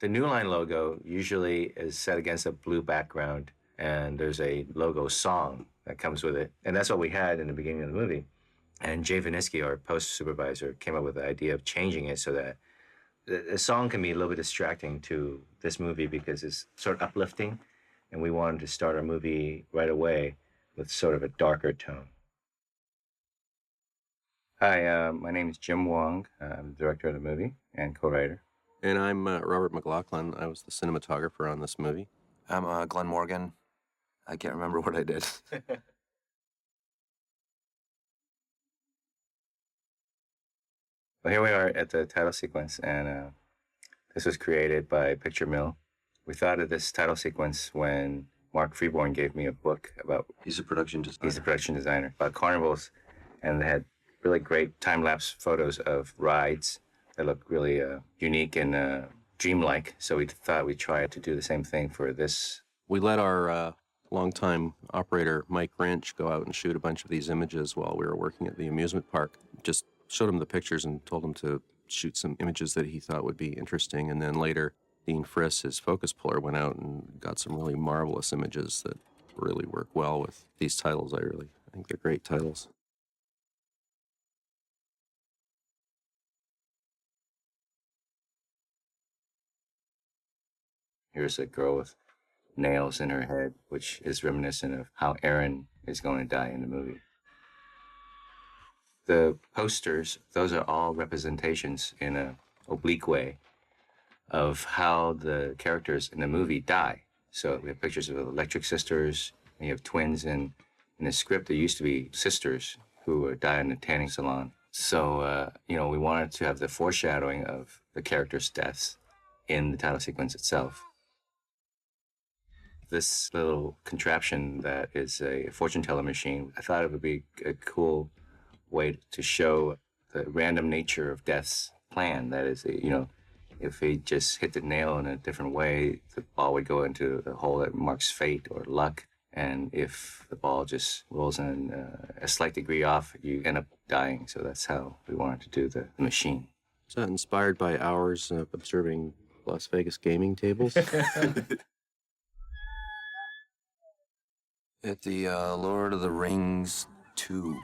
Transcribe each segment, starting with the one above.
The New Line logo usually is set against a blue background, and there's a logo song that comes with it. And that's what we had in the beginning of the movie. And Jay Viniski, our post supervisor, came up with the idea of changing it so that the song can be a little bit distracting to this movie because it's sort of uplifting, and we wanted to start our movie right away with sort of a darker tone. Hi, my name is Jim Wong. I'm the director of the movie and co-writer. And I'm Robert McLaughlin. I was the cinematographer on this movie. I'm Glenn Morgan. I can't remember what I did. Well, here we are at the title sequence, and this was created by Picture Mill. We thought of this title sequence when Mark Freeborn gave me a book about. He's a production designer. He's a production designer about carnivals, and they had really great time-lapse photos of rides that look really unique and dreamlike. So we thought we'd try to do the same thing for this. We let our longtime operator, Mike Wrench, go out and shoot a bunch of these images while we were working at the amusement park. Just showed him the pictures and told him to shoot some images that he thought would be interesting. And then later, Dean Friss, his focus puller, went out and got some really marvelous images that really work well with these titles. I think they're great titles. Here's a girl with nails in her head, which is reminiscent of how Aaron is going to die in the movie. The posters, those are all representations in an oblique way of how the characters in the movie die. So we have pictures of electric sisters, and you have twins, and in the script there used to be sisters who died in a tanning salon. So, we wanted to have the foreshadowing of the characters' deaths in the title sequence itself. This little contraption that is a fortune teller machine, I thought it would be a cool way to show the random nature of death's plan. That is, if he just hit the nail in a different way, the ball would go into a hole that marks fate or luck. And if the ball just rolls in a slight degree off, you end up dying. So that's how we wanted to do the machine. Is that inspired by hours of observing Las Vegas gaming tables? At the Lord of the Rings 2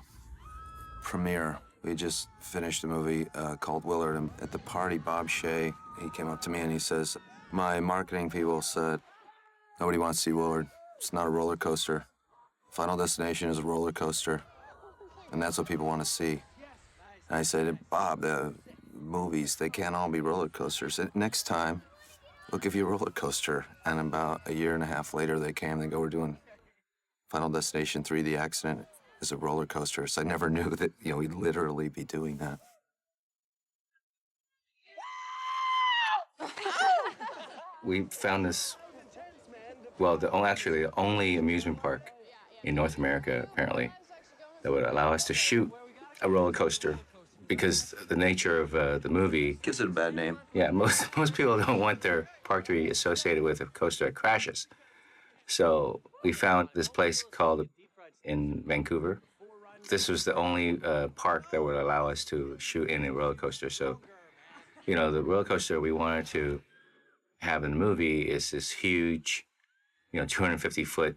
premiere, we just finished a movie called Willard. And at the party, Bob Shea, he came up to me and he says, my marketing people said, nobody wants to see Willard. It's not a roller coaster. Final Destination is a roller coaster. And that's what people want to see. And I said, Bob, the movies, they can't all be roller coasters. Next time, we'll give you a roller coaster. And about a year and a half later, they came. They go, we're doing Final Destination 3, The Accident is a roller coaster. So I never knew that, we'd literally be doing that. We found this, the only amusement park in North America, apparently, that would allow us to shoot a roller coaster because the nature of the movie Gives it a bad name. Yeah, most people don't want their park to be associated with a coaster that crashes. So we found this place called in Vancouver. This was the only park that would allow us to shoot in a roller coaster. So, the roller coaster we wanted to have in the movie is this huge, 250-foot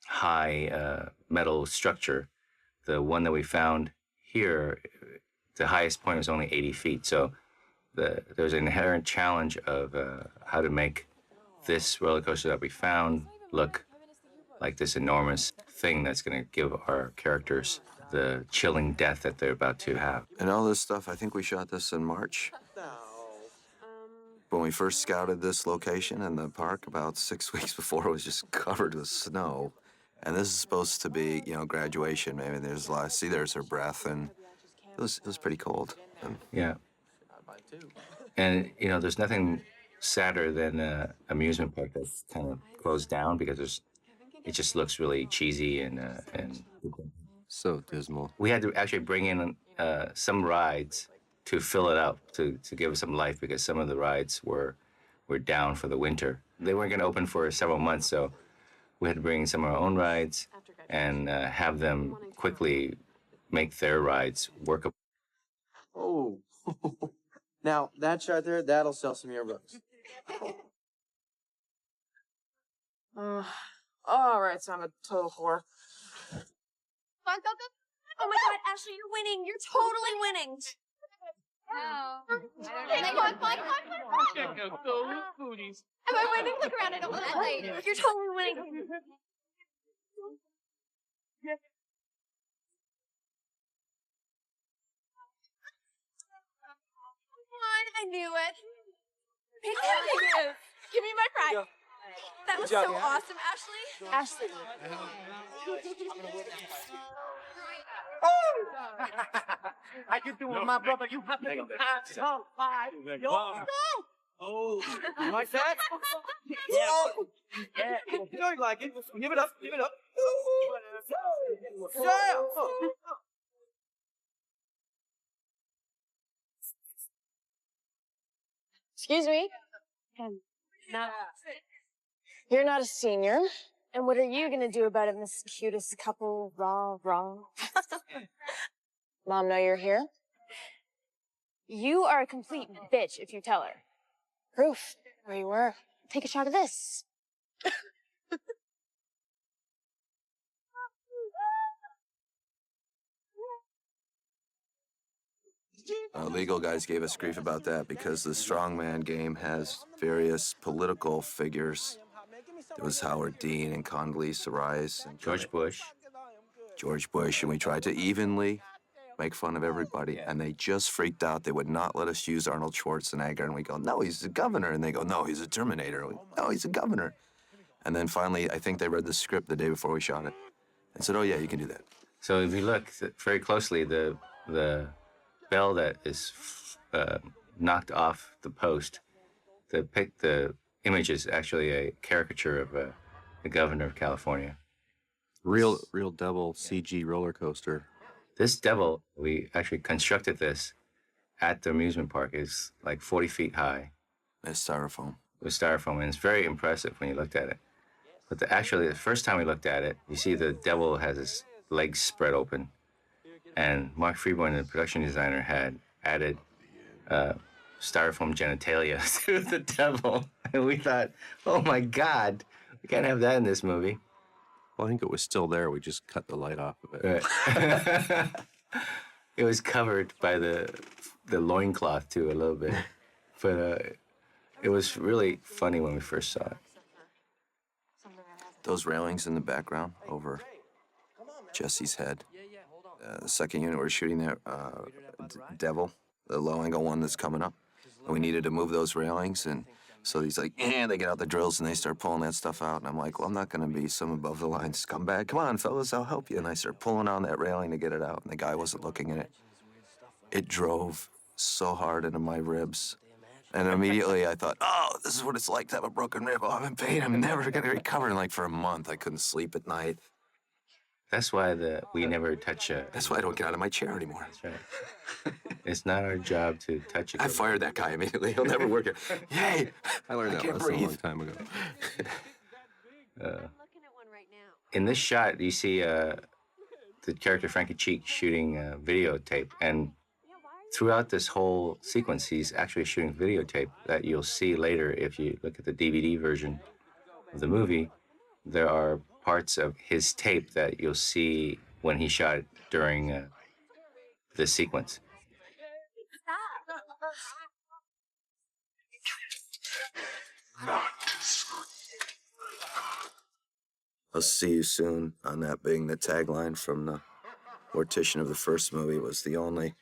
high metal structure. The one that we found here, the highest point was only 80 feet. So there's an inherent challenge of how to make this roller coaster that we found look like this enormous thing that's going to give our characters the chilling death that they're about to have. And all this stuff, I think we shot this in March. When we first scouted this location in the park, about 6 weeks before, it was just covered with snow. And this is supposed to be, graduation. Maybe there's a lot. See, there's her breath, and it was pretty cold. Yeah. And, there's nothing sadder than an amusement park that's kind of closed down because it just looks really cheesy and So dismal. we had to actually bring in some rides to fill it up, to give it some life, because some of the rides were down for the winter. They weren't going to open for several months, so we had to bring in some of our own rides and have them quickly make their rides workable. Oh. Now, that right there, that'll sell some yearbooks. All right, so I'm a total whore. Go, go, go. Oh my God, Ashley, you're winning. You're totally winning. Oh. Okay, come on, come on, come on. Am I winning? Look around, I don't want to play. You're totally winning. Come on, I knew it. Give me my prize. That was so awesome, Ashley. Ashley. How you doing, my brother? You have to come by. Oh, you like that? Yeah. You know you like it. Give it up. Give it up. Yeah. Excuse me? You're not a senior. And what are you gonna do about it, Miss Cutest Couple? Raw. Mom know you're here? You are a complete bitch if you tell her. Proof where you were. Take a shot of this. Legal guys gave us grief about that because the strongman game has various political figures. There was Howard Dean and Condoleezza Rice and George Bush. And we tried to evenly make fun of everybody, and they just freaked out. They would not let us use Arnold Schwarzenegger, and we go, no, he's the governor, and they go, no, he's a Terminator. No, he's a governor. And then finally, I think they read the script the day before we shot it and said, oh yeah, you can do that. So if you look very closely, the bell that is knocked off the post, the image is actually a caricature of the governor of California. Real devil CG roller coaster. This devil, we actually constructed this at the amusement park. It's like 40 feet high. It's styrofoam. With styrofoam, and it's very impressive when you looked at it. But the first time we looked at it, you see the devil has his legs spread open. And Mark Freeborn, the production designer, had added styrofoam genitalia to the devil. And we thought, oh my God, we can't have that in this movie. Well, I think it was still there. We just cut the light off of it. Right. It was covered by the loincloth, too, a little bit. But it was really funny when we first saw it. Those railings in the background over Jesse's head. The second unit we're shooting there, Devil, the low-angle one that's coming up. And we needed to move those railings, and so he's like, they get out the drills and they start pulling that stuff out. And I'm like, well, I'm not going to be some above-the-line scumbag. Come on, fellas, I'll help you. And I start pulling on that railing to get it out, and the guy wasn't looking at it. It drove so hard into my ribs. And immediately I thought, oh, this is what it's like to have a broken rib. Oh, I'm in pain. I'm never going to recover. And like for a month, I couldn't sleep at night. That's why we never touch That's why I don't get out of my chair anymore. That's right. It's not our job to touch it. I fired that guy immediately. He'll never work here. Yay! I learned that lesson a long time ago. In this shot, you see the character Frankie Cheek shooting videotape, and throughout this whole sequence, he's actually shooting videotape that you'll see later if you look at the DVD version of the movie. There are parts of his tape that you'll see when he shot it during this sequence. I'll see you soon on that being the tagline from the mortician of the first movie was the only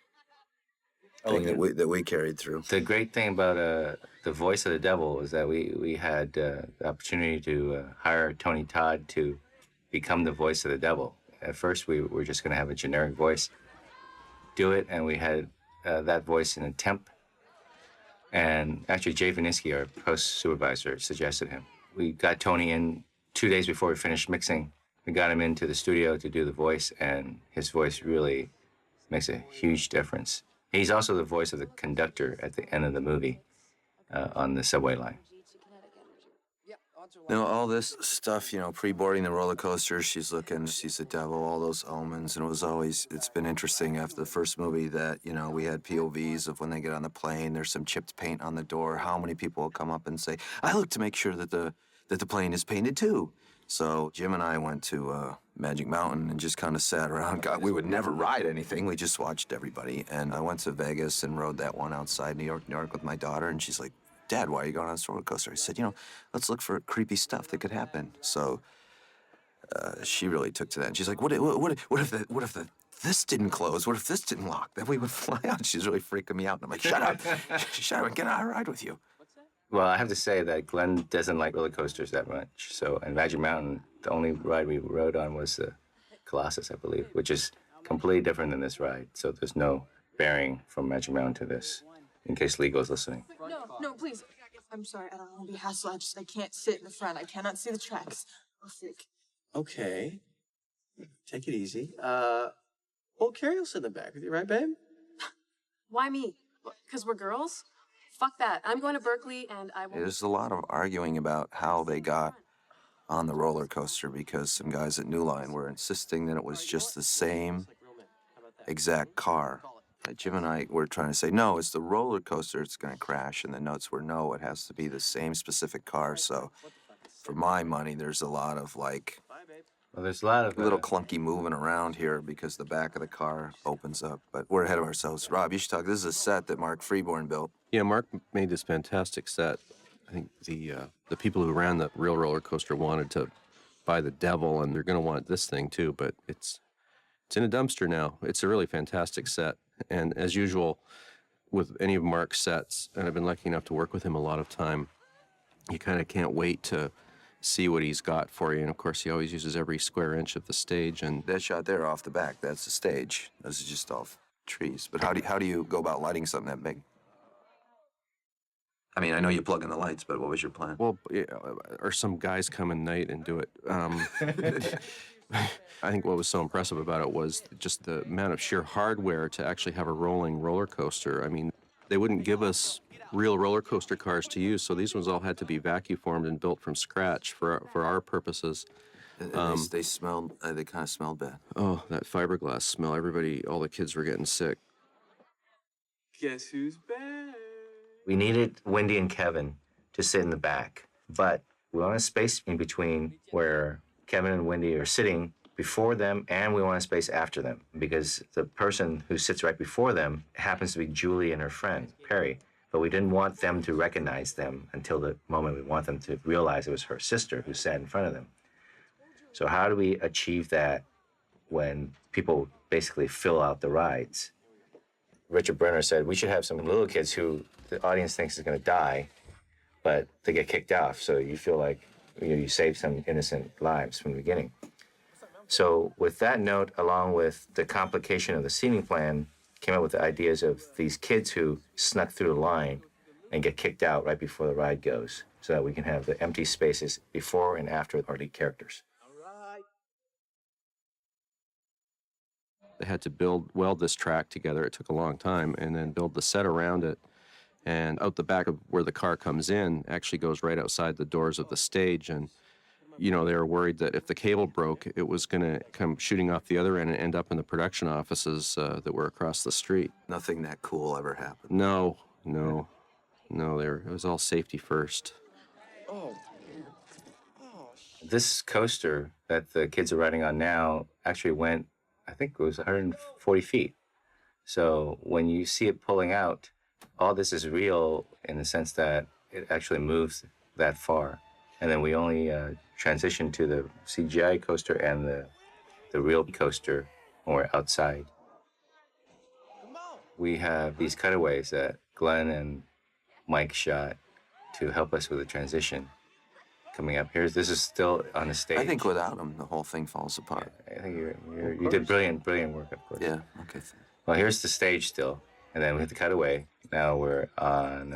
thing that we carried through. The great thing about the voice of the devil is that we had the opportunity to hire Tony Todd to become the voice of the devil. At first, we were just going to have a generic voice do it, and we had that voice in a temp. And actually, Jay Viniski, our post supervisor, suggested him. We got Tony in 2 days before we finished mixing. We got him into the studio to do the voice, and his voice really makes a huge difference. He's also the voice of the conductor at the end of the movie on the subway line. Now, all this stuff, pre-boarding the roller coaster, she's looking, she's the devil, all those omens, and it's been interesting after the first movie that, we had POVs of when they get on the plane, there's some chipped paint on the door, how many people will come up and say, I look to make sure that the plane is painted too. So Jim and I went to Magic Mountain and just kind of sat around. God, we would never ride anything, we just watched everybody. And I went to Vegas and rode that one outside New York with my daughter, and she's like, Dad, why are you going on this roller coaster? I said, let's look for creepy stuff that could happen. So she really took to that. And she's like, what if this didn't close? What if this didn't lock? Then we would fly out. She's really freaking me out. And I'm like, shut up. Shut up and get on a ride with you. Well, I have to say that Glenn doesn't like roller coasters that much. So in Magic Mountain, the only ride we rode on was the Colossus, I believe, which is completely different than this ride. So there's no bearing from Magic Mountain to this, in case Lego's listening. No, please. I'm sorry, I don't want to be hassled. I can't sit in the front. I cannot see the tracks. I'm sick. Okay. Take it easy. Well, Carrie will sit in the back with you, right, babe? Why me? Because we're girls? Fuck that. I'm going to Berkeley and I will... There's a lot of arguing about how they got on the roller coaster because some guys at New Line were insisting that it was just the same exact car. Jim and I were trying to say, no, it's the roller coaster, it's going to crash. And the notes were, no, it has to be the same specific car. So for my money, there's a lot of, Well, there's a lot of... little clunky moving around here because the back of the car opens up. But we're ahead of ourselves. Rob, you should talk. This is a set that Mark Freeborn built. Yeah, Mark made this fantastic set. I think the people who ran the real roller coaster wanted to buy the devil, and they're going to want this thing too, but it's in a dumpster now. It's a really fantastic set. And as usual, with any of Mark's sets, and I've been lucky enough to work with him a lot of time, you kind of can't wait to see what he's got for you. And of course, he always uses every square inch of the stage. And That shot there off the back, that's the stage. This is just off trees. But how do you go about lighting something that big? I mean, I know you plug in the lights, but what was your plan? well, or some guys come at night and do it. I think what was so impressive about it was just the amount of sheer hardware to actually have a rolling roller coaster. I mean, they wouldn't give us real roller coaster cars to use, so these ones all had to be vacuum formed and built from scratch for our purposes. And they smelled, they kind of smelled bad. Oh, that fiberglass smell. All the kids were getting sick. Guess who's back? We needed Wendy and Kevin to sit in the back, but we want a space in between where Kevin and Wendy are sitting before them, and we want a space after them, because the person who sits right before them happens to be Julie and her friend, Perry. But we didn't want them to recognize them until the moment we want them to realize it was her sister who sat in front of them. So how do we achieve that when people basically fill out the rides? Richard Brenner said we should have some little kids who the audience thinks is going to die, but they get kicked off. So you feel like you save some innocent lives from the beginning. So with that note, along with the complication of the seating plan, came up with the ideas of these kids who snuck through the line and get kicked out right before the ride goes, so that we can have the empty spaces before and after our lead characters. They had to weld this track together. It took a long time, and then build the set around it. And out the back of where the car comes in actually goes right outside the doors of the stage. And, they were worried that if the cable broke, it was going to come shooting off the other end and end up in the production offices that were across the street. Nothing that cool ever happened. No. It was all safety first. This coaster that the kids are riding on now actually went, I think it was 140 feet. So when you see it pulling out, all this is real in the sense that it actually moves that far. And then we only transition to the CGI coaster and the real coaster when we're outside. We have these cutaways that Glenn and Mike shot to help us with the transition. Coming up here, this is still on the stage. I think without them, the whole thing falls apart. I think you did brilliant work, of course. Yeah, okay. Well, here's the stage still, and then we hit the cutaway. Now we're on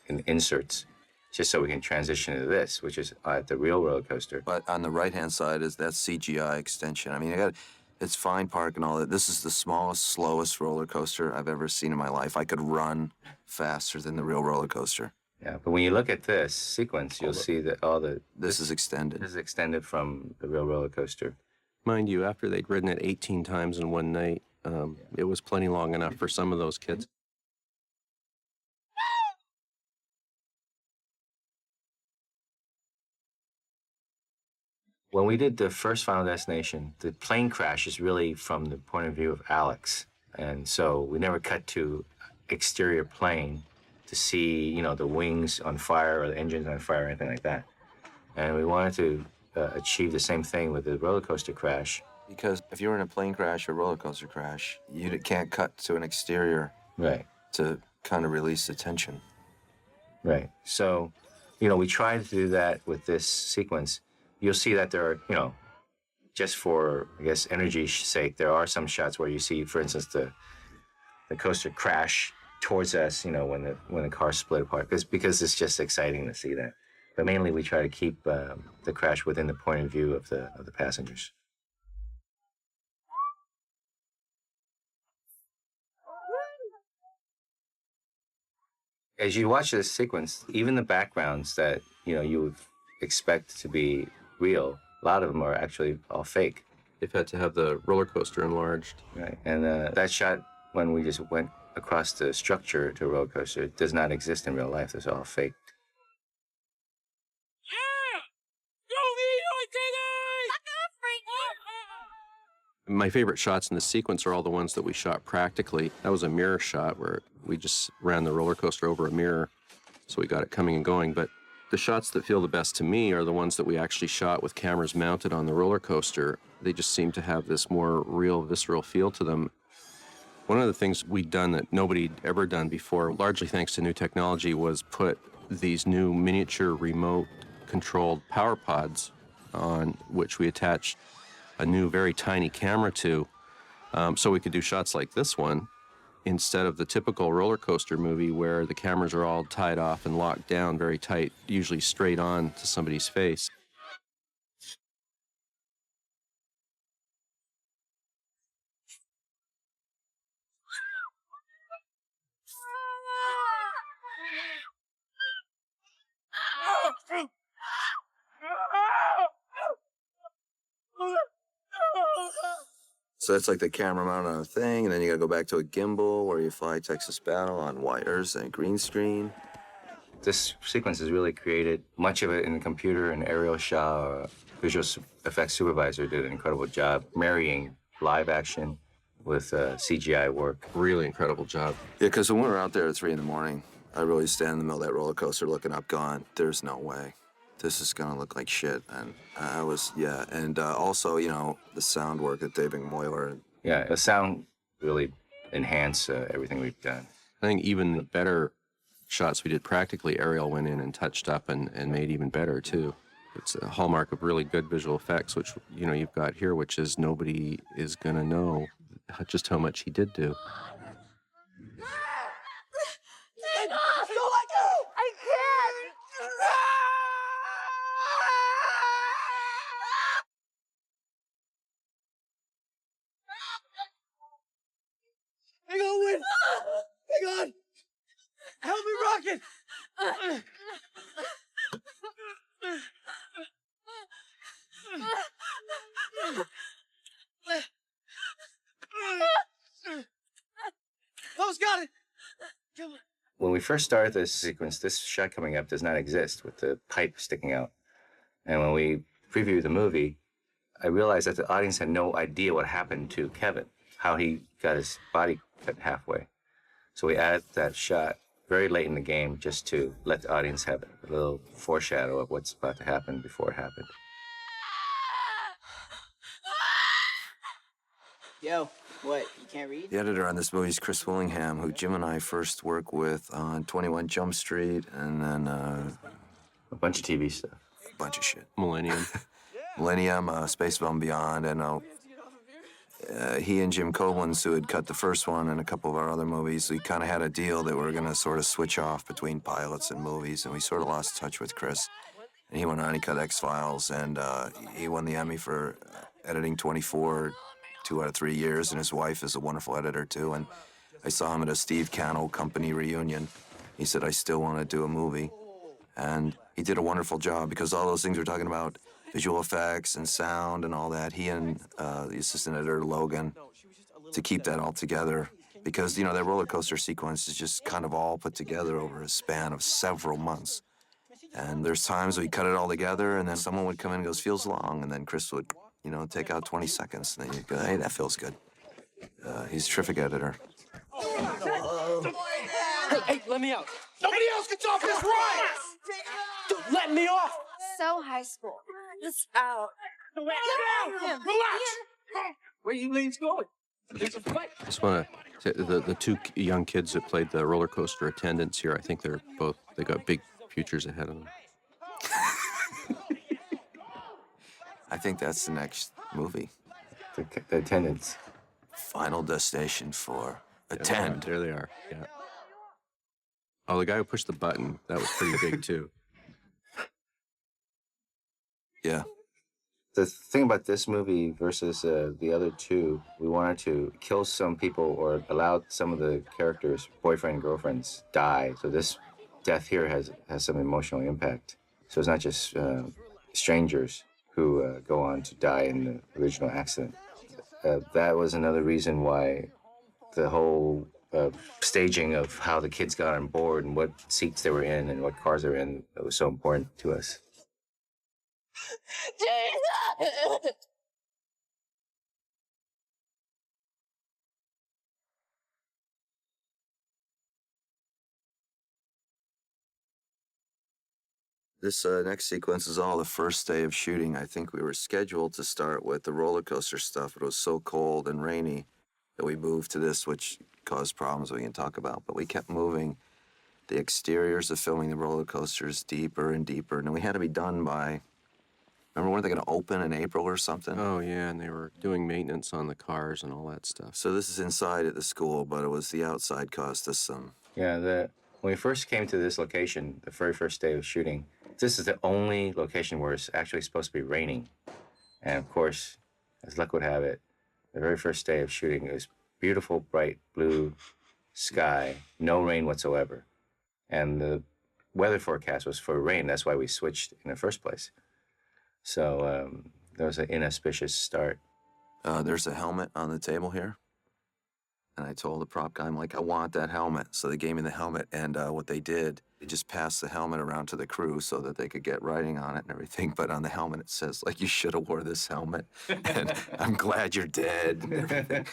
in inserts, just so we can transition to this, which is at the real roller coaster. But on the right-hand side is that CGI extension. I mean, it's fine park and all that. This is the smallest, slowest roller coaster I've ever seen in my life. I could run faster than the real roller coaster. Yeah, but when you look at this sequence, you'll see that This is extended. this is extended from the real roller coaster. Mind you, after they'd ridden it 18 times in one night, it was plenty long enough for some of those kids. When we did the first Final Destination, the plane crash is really from the point of view of Alex. And so we never cut to exterior plane to see, you know, the wings on fire or the engines on fire or anything like that. And we wanted to achieve the same thing with the roller coaster crash. Because if you're in a plane crash or roller coaster crash, you can't cut to an exterior Right, to kind of release the tension. right. So, you know, we tried to do that with this sequence. You'll see that there are, you know, just for, I guess, energy's sake, there are some shots where you see, for instance, the coaster crash towards us, you know, when the car split apart, because it's just exciting to see that. But mainly we try to keep the crash within the point of view of the passengers. As you watch this sequence, even the backgrounds that, you know, you would expect to be real, a lot of them are actually all fake. They've had to have the roller coaster enlarged. Right. And that shot, when we just went across the structure to a roller coaster, does not exist in real life. It's all fake. My favorite shots in the sequence are all the ones that we shot practically. That was a mirror shot where we just ran the roller coaster over a mirror, so we got it coming and going. But the shots that feel the best to me are the ones that we actually shot with cameras mounted on the roller coaster. They just seem to have this more real, visceral feel to them. One of the things we'd done that nobody'd ever done before, largely thanks to new technology, was put these new miniature remote-controlled power pods on which we attached a new very tiny camera to, so we could do shots like this one instead of the typical roller coaster movie where the cameras are all tied off and locked down very tight, usually straight on to somebody's face. So it's like the camera mount on a thing, and then you gotta go back to a gimbal where you fly Texas Battle on wires and green screen. This sequence is really created, much of it in the computer, and Ariel Shaw, visual effects supervisor, did an incredible job marrying live action with CGI work. Really incredible job. Yeah, because when we were out there at 3 in the morning, I really stand in the middle of that roller coaster looking up going, there's no way. This is gonna look like shit. And I was, yeah. And also, you know, the sound work that David Moyler. Yeah, the sound really enhanced everything we've done. I think even the better shots we did practically, Ariel went in and touched up and made even better, too. It's a hallmark of really good visual effects, which, you know, you've got here, which is nobody is going to know just how much he did do. Take off! Don't let go! I can't! Hang on, Win! Hang on! Help me rock it! Lowe's got it! Come on. When we first started this sequence, this shot coming up does not exist with the pipe sticking out. And when we previewed the movie, I realized that the audience had no idea what happened to Kevin, how he got his body cut halfway. So we added that shot very late in the game just to let the audience have a little foreshadow of what's about to happen before it happened. Yo, what? You can't read? The editor on this movie is Chris Willingham, who Jim and I first worked with on 21 Jump Street, and then A bunch of TV stuff. a bunch of shit. Millennium. Millennium, Spacebound and Beyond, and he and Jim Koblenz, who had cut the first one and a couple of our other movies, we kind of had a deal that we were going to sort of switch off between pilots and movies, and we sort of lost touch with Chris. And he went on, he cut X-Files, and he won the Emmy for editing 24, 2 out of 3 years, and his wife is a wonderful editor, too. And I saw him at a Steve Cannell company reunion, He said, I still want to do a movie. And he did a wonderful job because all those things we're talking about, visual effects and sound and all that, he and the assistant editor, Logan, to keep that all together. Because, you know, that roller coaster sequence is just kind of all put together over a span of several months. And there's times we cut it all together, and then someone would come in and goes, feels long, and then Chris would, you know, take out 20 seconds, and then you'd go, hey, that feels good. He's a terrific editor. Hey, let me out. Nobody else gets off this ride! Dude, let me off! So high school. It's out. Relax! Where are you ladies going? There's a fight. I just want to say the two young kids that played the roller coaster attendants here, I think they got big futures ahead of them. I think that's the next movie. The attendants. Final Destination 4. Yeah, Attend. there they are, yeah. Oh, the guy who pushed the button, that was pretty big, too. Yeah. The thing about this movie versus the other two, we wanted to kill some people or allow some of the characters, boyfriend and girlfriends, die. So this death here has some emotional impact. So it's not just strangers who go on to die in the original accident. That was another reason why the whole staging of how the kids got on board and what seats they were in and what cars they were in, it was so important to us. Jesus! This next sequence is all the first day of shooting. I think we were scheduled to start with the roller coaster stuff, but it was so cold and rainy that we moved to this, which caused problems we can talk about. But we kept moving the exteriors of filming the roller coasters deeper and deeper. And we had to be done by, remember, weren't they going to open in April or something? Oh, yeah, and they were doing maintenance on the cars and all that stuff. So this is inside at the school, but it was the outside cost us some. Yeah, when we first came to this location, the very first day of shooting, this is the only location where it's actually supposed to be raining. And of course, as luck would have it, the very first day of shooting, it was beautiful, bright blue sky, no rain whatsoever. And the weather forecast was for rain. That's why we switched in the first place. So there was an inauspicious start. There's a helmet on the table here. And I told the prop guy, I'm like, I want that helmet. So they gave me the helmet, and what they did, they just passed the helmet around to the crew so that they could get writing on it and everything. But on the helmet, it says, like, you should have wore this helmet. And I'm glad you're dead and everything.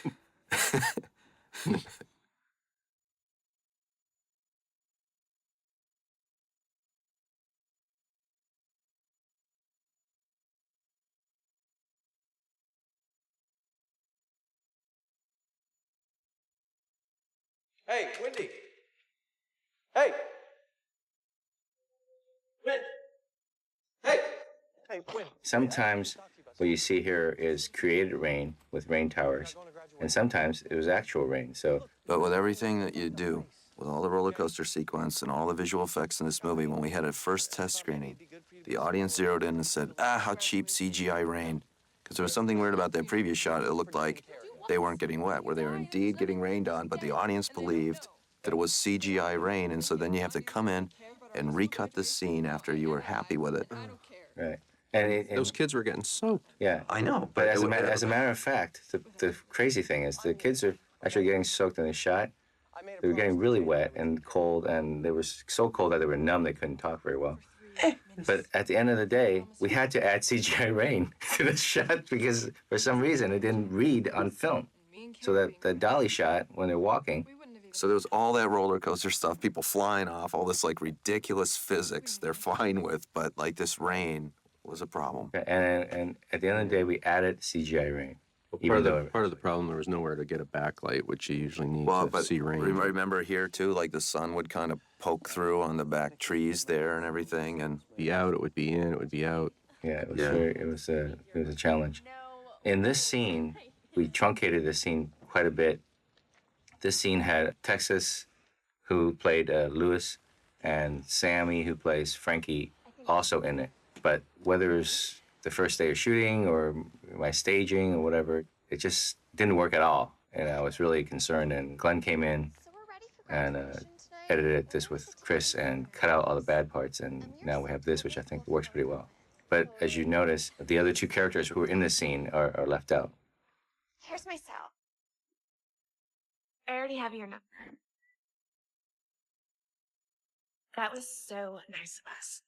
Hey, Wendy. Hey. Win. Hey. Hey, Win. Sometimes what you see here is created rain with rain towers, and sometimes it was actual rain. So, But with everything that you do, with all the roller coaster sequence and all the visual effects in this movie, when we had a first test screening, the audience zeroed in and said, how cheap CGI rain. Because there was something weird about that previous shot. It looked like they weren't getting wet, where they were indeed getting rained on, but the audience believed that it was CGI rain, and so then you have to come in and recut the scene after you were happy with it. right. And Those kids were getting soaked. yeah. I know, But as a matter of fact, the crazy thing is the kids are actually getting soaked in the shot. They were getting really wet and cold, and they were so cold that they were numb. They couldn't talk very well. But at the end of the day, we had to add CGI rain to the shot because for some reason it didn't read on film. So that the dolly shot when they're walking. So there was all that roller coaster stuff, people flying off, all this like ridiculous physics they're fine with, but like this rain was a problem. And at the end of the day, we added CGI rain. Part of the problem, there was nowhere to get a backlight, which you usually need Well, to but see rain. remember here too, like the sun would kind of poke through on the back trees there and everything, and Be out, it would be in, it would be out. Yeah, it was Yeah. it was a challenge. In this scene, we truncated the scene quite a bit. This scene had Texas, who played Lewis, and Sammy, who plays Frankie, also in it. But whether it's the first day of shooting or my staging or whatever, it just didn't work at all. And I was really concerned. And Glenn came in, So we're ready for and graduation today? edited this with Chris and cut out all the bad parts, and now we have this, which I think works pretty well. But as you notice, the other two characters who are in this scene are left out. Here's my cell. I already have your number. That was so nice of us.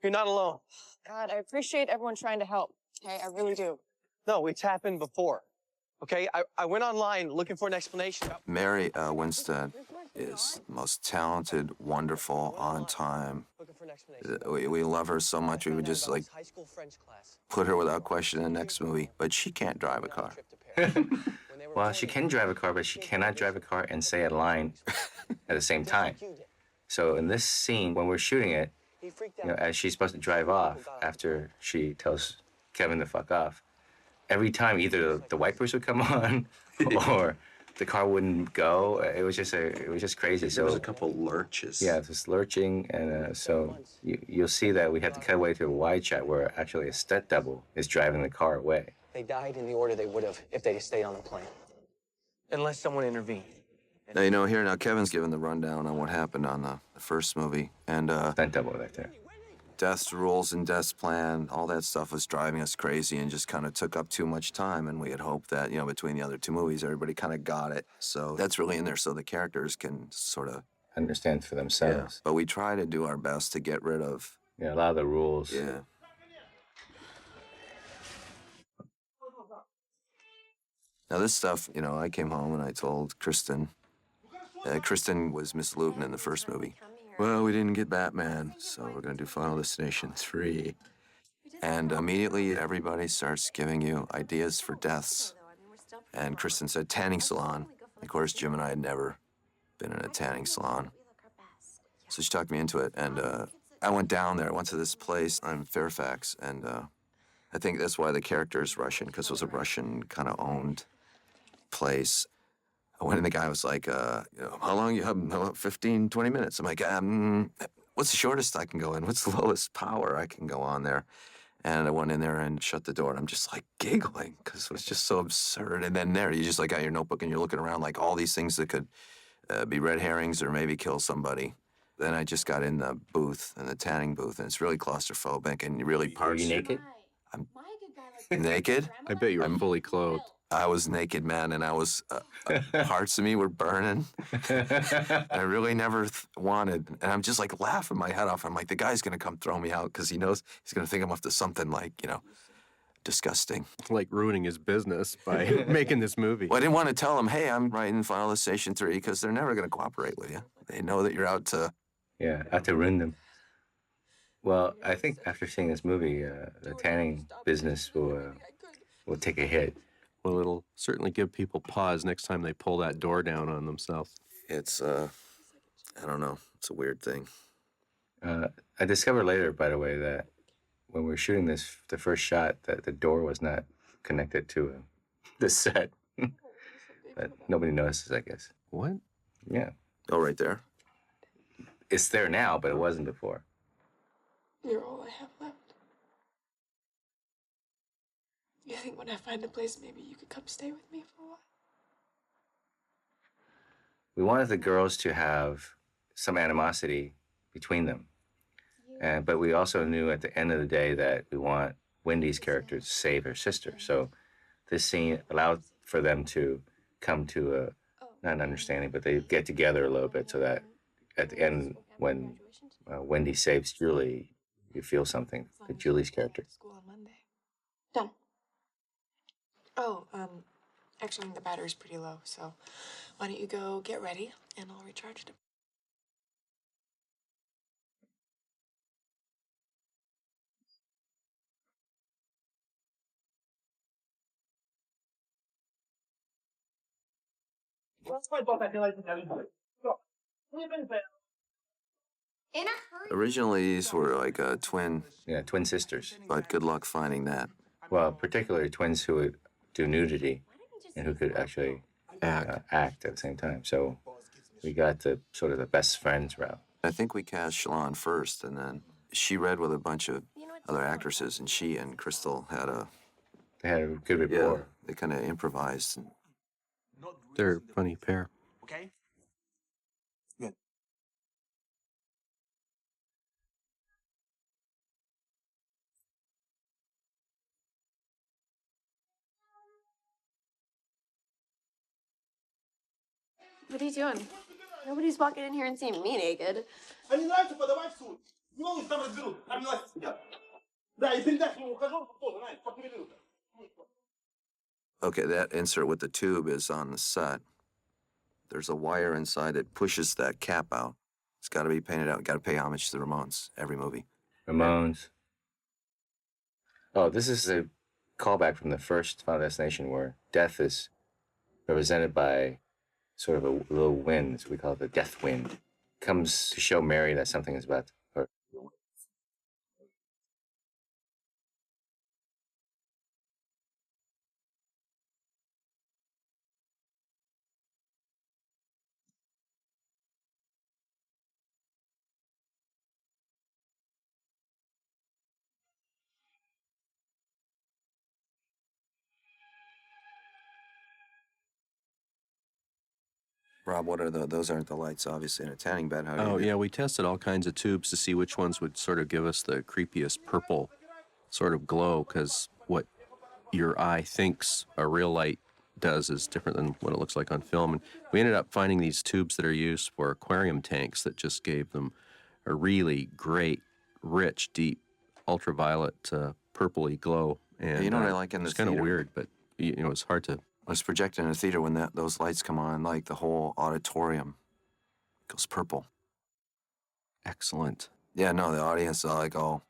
You're not alone. God, I appreciate everyone trying to help. Okay, I really do. No, it's happened before. Okay, I went online looking for an explanation. Mary Winstead is the most talented, wonderful, on time. Looking for an explanation. We love her so much, we would just like High school French class. put her without question in the next movie. But she can't drive a car. Well, she can drive a car, but she cannot drive a car and say a line at the same time. So in this scene, when we're shooting it, He freaked you know, out. as she's supposed to drive off after she tells Kevin to fuck off, every time either the wipers would come on or the car wouldn't go. It was just crazy. So There was a couple lurches. yeah, just lurching, and so you'll see that we had to cut away to a wide shot where actually a stunt double is driving the car away. They died in the order they would have if they'd stayed on the plane. Unless someone intervened. Now, now Kevin's given the rundown on what happened on the first movie. And Stunt double right there. Death's rules and Death's plan, all that stuff was driving us crazy and just kind of took up too much time. And we had hoped that, between the other two movies, everybody kind of got it. So that's really in there so the characters can sort of Understand for themselves. But we try to do our best to get rid of, Yeah, a lot of the rules. yeah. Now this stuff, I came home and I told Kristen. Kristen was Miss Luton in the first movie. Well, we didn't get Batman, so we're gonna do Final Destination 3. And immediately everybody starts giving you ideas for deaths. And Kristen said tanning salon. Of course, Jim and I had never been in a tanning salon. So she talked me into it, and I went down there. I went to this place in Fairfax, and I think that's why the character is Russian, because it was a Russian kind of owned place. I went in, the guy was like, how long you have? 15, 20 minutes. I'm like, what's the shortest I can go in? What's the lowest power I can go on there? And I went in there and shut the door, and I'm just like giggling because it was just so absurd. And then you just like got your notebook and you're looking around like all these things that could be red herrings or maybe kill somebody. Then I just got in the booth, in the tanning booth, and it's really claustrophobic and really Are parts. you naked? I'm naked? I bet you were fully clothed. I was naked, man, and I was parts of me were burning. I really never wanted, and I'm just like laughing my head off. I'm like, the guy's gonna come throw me out because he knows he's gonna think I'm up to something like, disgusting. Like ruining his business by making this movie. Well, I didn't want to tell him, hey, I'm writing Final Destination 3 because they're never gonna cooperate with you. They know that you're out to. Yeah, out to ruin them. Well, I think after seeing this movie, the tanning business will take a hit. Well, it'll certainly give people pause next time they pull that door down on themselves. It's I don't know. It's a weird thing. I discovered later, by the way, that when we were shooting this, the first shot, that the door was not connected to the set. But nobody notices, I guess. What? Yeah. Oh, right there. It's there now, but it wasn't before. You're all I have left. You think when I find a place, maybe you could come stay with me for a while? We wanted the girls to have some animosity between them. But we also knew at the end of the day that we want Wendy's character to save her sister. So this scene allowed for them to come to a, not an understanding, but they get together a little bit so that at the end, when Wendy saves Julie, you feel something for Julie's character. School on Monday. Done. Oh, actually the battery's pretty low, so why don't you go get ready and I'll recharge it. In a hurry. Originally, these were like twin, Yeah, twin sisters. but good luck finding that. Well, particularly twins who would do nudity and who could actually act at the same time. So we got the sort of the best friends route. I think we cast Shalon first, and then she read with a bunch of other actresses, and she and Crystal had a They had a good yeah. rapport. They kind of improvised. And They're a funny pair. Okay? Good. What are you doing? Nobody's walking in here and seeing me naked. Они нравятся, подавай в суд. Не волнуйся, там разберут. Там милости сидят. Да, и передать ему ухажеру тоже, знаешь, подтвердил. okay, that insert with the tube is on the set. There's a wire inside that pushes that cap out. It's got to be painted out. Got to pay homage to the Ramones every movie. Ramones. Oh, this is a callback from the first Final Destination where death is represented by sort of a little wind, so we call it the death wind. Comes to show Mary that something is about to hurt. Rob, what are those? Aren't the lights, obviously, in a tanning bed? How do Oh, you do? yeah, we tested all kinds of tubes to see which ones would sort of give us the creepiest purple sort of glow, because what your eye thinks a real light does is different than what it looks like on film. And we ended up finding these tubes that are used for aquarium tanks that just gave them a really great, rich, deep, ultraviolet, purpley glow. And You know what I like in the it's kind of theater? weird, but it's hard to. I was projecting in a theater when those lights come on, like the whole auditorium goes purple. Excellent. Yeah, no, the audience are like, oh,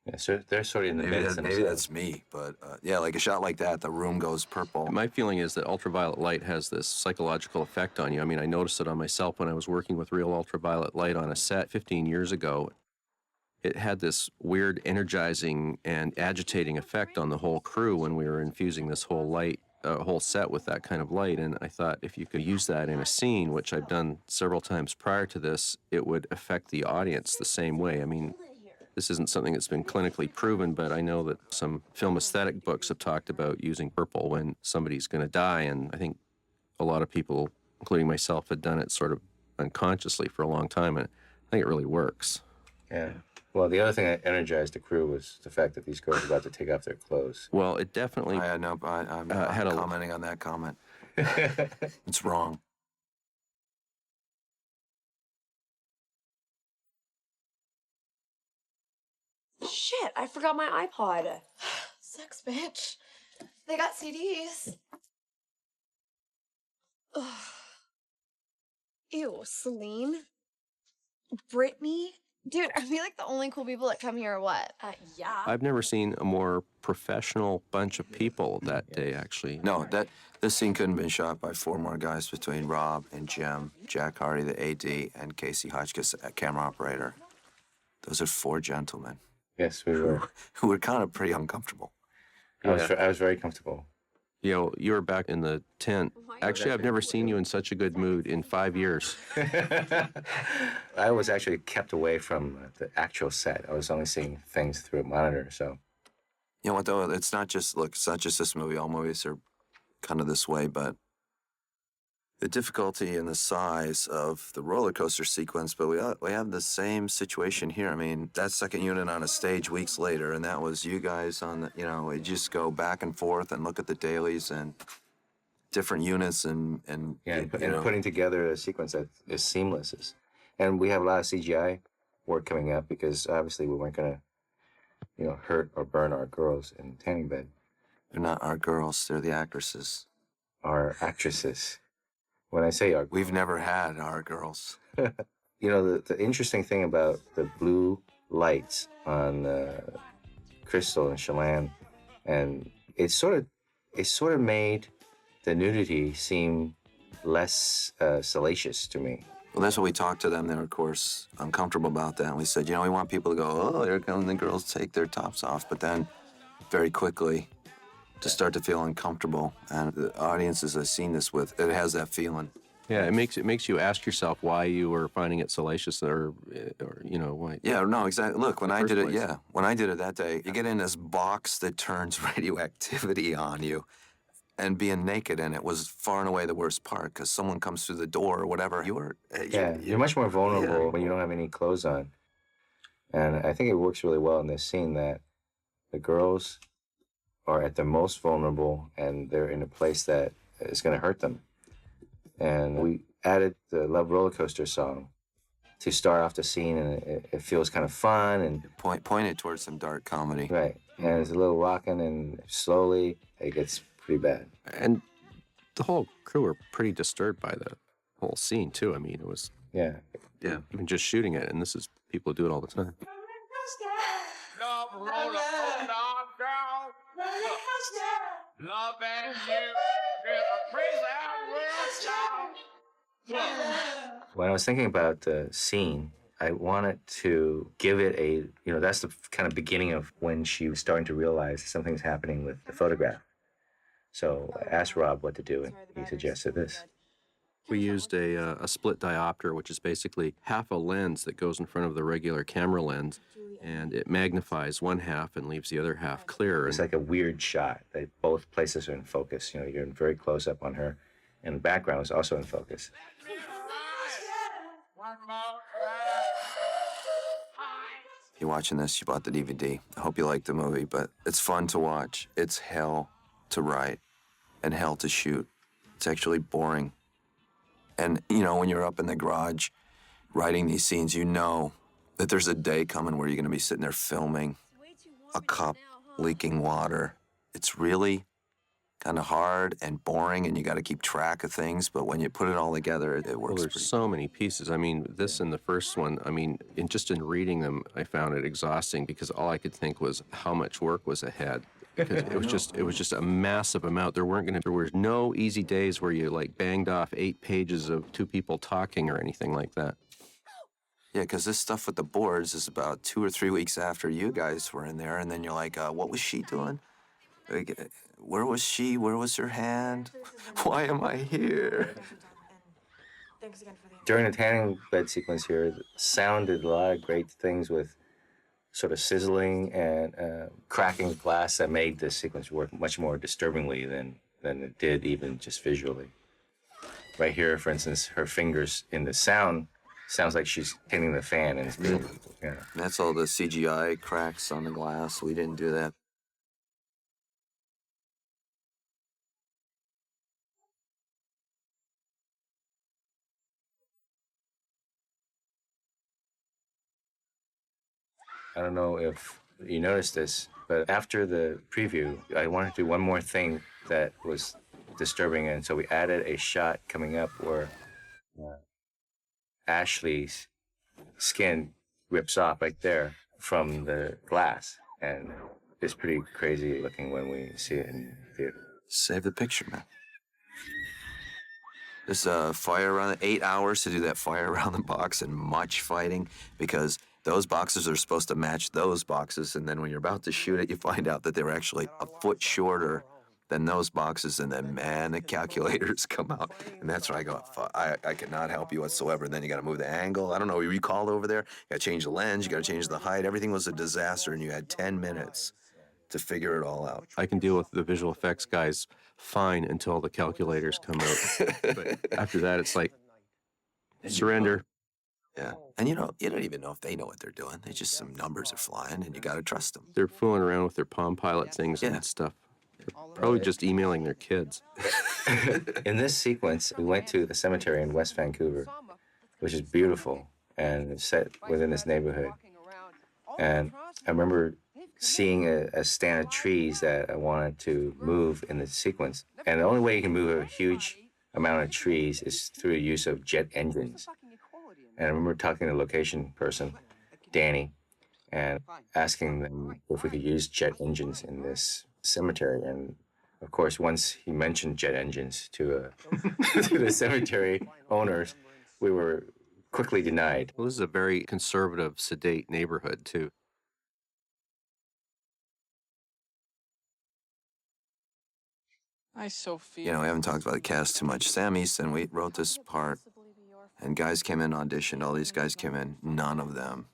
Yeah, so they're sort of in the maybe, midst maybe that's me. But yeah, like a shot like that, the room goes purple. My feeling is that ultraviolet light has this psychological effect on you. I mean, I noticed it on myself when I was working with real ultraviolet light on a set 15 years ago. It had this weird energizing and agitating effect on the whole crew when we were infusing this whole light, whole set with that kind of light. And I thought if you could use that in a scene, which I've done several times prior to this, it would affect the audience the same way. I mean, this isn't something that's been clinically proven, but I know that some film aesthetic books have talked about using purple when somebody's going to die, and I think a lot of people, including myself, had done it sort of unconsciously for a long time, and I think it really works. Yeah. Well, the other thing that energized the crew was the fact that these girls were about to take off their clothes. Well, it definitely I'm had a commenting on that comment. It's wrong. Shit, I forgot my iPod. Sucks, bitch. They got CDs. Ugh. Ew, Celine? Brittany? Dude, are we like the only cool people that come here or what? Yeah. I've never seen a more professional bunch of people that day, actually. No, this scene couldn't have been shot by 4 more guys between Rob and Jim, Jack Hardy, the AD, and Casey Hotchkiss, a camera operator. Those are 4 gentlemen Yes, we were. who were kind of pretty uncomfortable. I was very comfortable. You know, you were back in the tent. Actually, I've never seen you in such a good mood in 5 years. I was actually kept away from the actual set. I was only seeing things through a monitor, so. You know what, though? It's not just this movie. All movies are kind of this way, but the difficulty and the size of the roller coaster sequence, but we have the same situation here. I mean, that second unit on a stage weeks later, and that was you guys on the, we just go back and forth and look at the dailies and different units and putting together a sequence that is seamless. And we have a lot of CGI work coming up because obviously we weren't going to, hurt or burn our girls in the tanning bed. They're not our girls, they're the actresses. Our actresses. When I say our... We've never had our girls. The interesting thing about the blue lights on Crystal and Chelan, and it sort of made the nudity seem less salacious to me. Well, that's what we talked to them. They were, of course, uncomfortable about that. And we said, we want people to go, oh, here come the girls take their tops off. But then very quickly to start to feel uncomfortable. And the audiences I've seen this with, it has that feeling. Yeah, it makes you ask yourself why you were finding it salacious, or you know why. Yeah, no, exactly. Look, when In the I first did it, place. yeah, when I did it that day, you get in this box that turns radioactivity on you, and being naked in it was far and away the worst part because someone comes through the door or whatever. Yeah, you're much more vulnerable Yeah. when you don't have any clothes on. And I think it works really well in this scene that the girls are at their most vulnerable and they're in a place that is going to hurt them. And we added the Love Roller Coaster song to start off the scene, and it feels kind of fun and Pointed towards some dark comedy. right. And it's a little rocking, and slowly it gets pretty bad. And the whole crew were pretty disturbed by the whole scene too. I mean, it was Yeah. Yeah. even just shooting it, and this is people do it all the time. Love roller coaster, girl. Love and you. It's a crazy world, When I was thinking about the scene, I wanted to give it a, that's the kind of beginning of when she was starting to realize something's happening with the photograph. So I asked Rob what to do, and he suggested this. We used a split diopter, which is basically half a lens that goes in front of the regular camera lens, and it magnifies one half and leaves the other half clear. It's like a weird shot. Both places are in focus. You're in very close up on her, and the background is also in focus. You're watching this, you bought the DVD. I hope you like the movie, but it's fun to watch. It's hell to write and hell to shoot. It's actually boring. And, when you're up in the garage writing these scenes, you know that there's a day coming where you're going to be sitting there filming a cup leaking water. It's really kind of hard and boring, and you got to keep track of things. But when you put it all together, it works. Well, there's pretty so many pieces. I mean, this and the first one, I mean, in reading them, I found it exhausting because all I could think was how much work was ahead. Because it was just a massive amount. There were no easy days where you like banged off 8 pages of 2 people talking or anything like that. Yeah, because this stuff with the boards is about 2 or 3 weeks after you guys were in there, and then you're like, what was she doing? Like, where was she? Where was her hand? Why am I here? Thanks again for the During the tanning bed sequence here, sound did a lot of great things with sort of sizzling and cracking of glass that made this sequence work much more disturbingly than it did even just visually. Right here, for instance, her fingers in the sound sounds like she's hitting the fan, and it's beautiful. Yeah. That's all the CGI cracks on the glass. We didn't do that. I don't know if you noticed this, but after the preview, I wanted to do one more thing that was disturbing, and so we added a shot coming up where Ashley's skin rips off right there from the glass, and it's pretty crazy looking when we see it in theater. Save the picture, man. This fire around 8 hours to do that fire around the box and much fighting because those boxes are supposed to match those boxes, and then when you're about to shoot it, you find out that they were actually a foot shorter than those boxes, and then, man, the calculators come out, and that's when I go, I cannot help you whatsoever. And then you got to move the angle. I don't know, you called over there, you got to change the lens, you got to change the height. Everything was a disaster, and you had 10 minutes to figure it all out. I can deal with the visual effects guys fine until the calculators come out. But after that, it's like, surrender. Yeah, and you don't even know if they know what they're doing. They just, some numbers are flying, and you got to trust them. They're fooling around with their Palm Pilot things Yeah. and stuff. They're probably just emailing their kids. In this sequence, we went to the cemetery in West Vancouver, which is beautiful and it's set within this neighborhood. And I remember seeing a stand of trees that I wanted to move in the sequence. And the only way you can move a huge amount of trees is through the use of jet engines. And I remember talking to the location person, Danny, and asking them if we could use jet engines in this cemetery. And of course, once he mentioned jet engines to to the cemetery owners, we were quickly denied. Well, this is a very conservative, sedate neighborhood, too. Hi, Sophia. You know, we haven't talked about the cast too much. Sam Easton, we wrote this part, and guys came in, auditioned. All these guys came in. None of them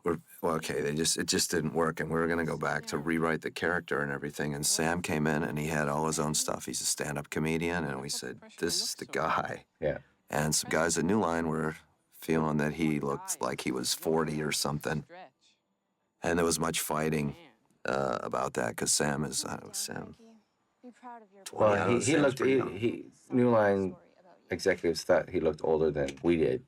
were, well, okay, it just didn't work, and we were going to go back to rewrite the character and everything. And Sam came in, and he had all his own stuff. He's a stand-up comedian, and we said, this is the guy. Yeah. And some guys at New Line were feeling that he looked like he was 40 or something. And there was much fighting about that, because Sam is, Sam. Well, he Sam's looked, pretty young. New Line executives thought he looked older than we did.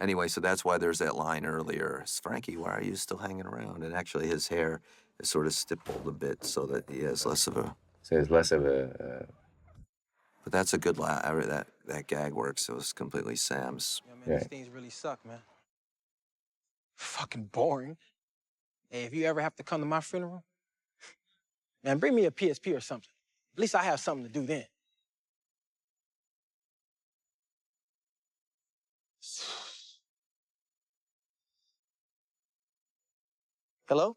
Anyway, so that's why there's that line earlier, Frankie, why are you still hanging around? And actually his hair is sort of stippled a bit so that he has less of a... So it's less of a... But that's a good that gag works. It was completely Sam's. Yeah, man, these things really suck, man. Fucking boring. Hey, if you ever have to come to my funeral, man, bring me a PSP or something. At least I have something to do then. Hello?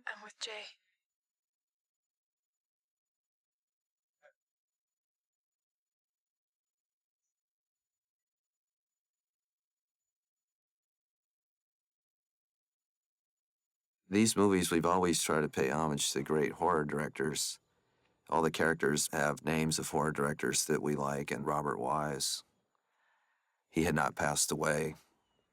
I'm with Jay. These movies, we've always tried to pay homage to great horror directors. All the characters have names of horror directors that we like, and Robert Wise, he had not passed away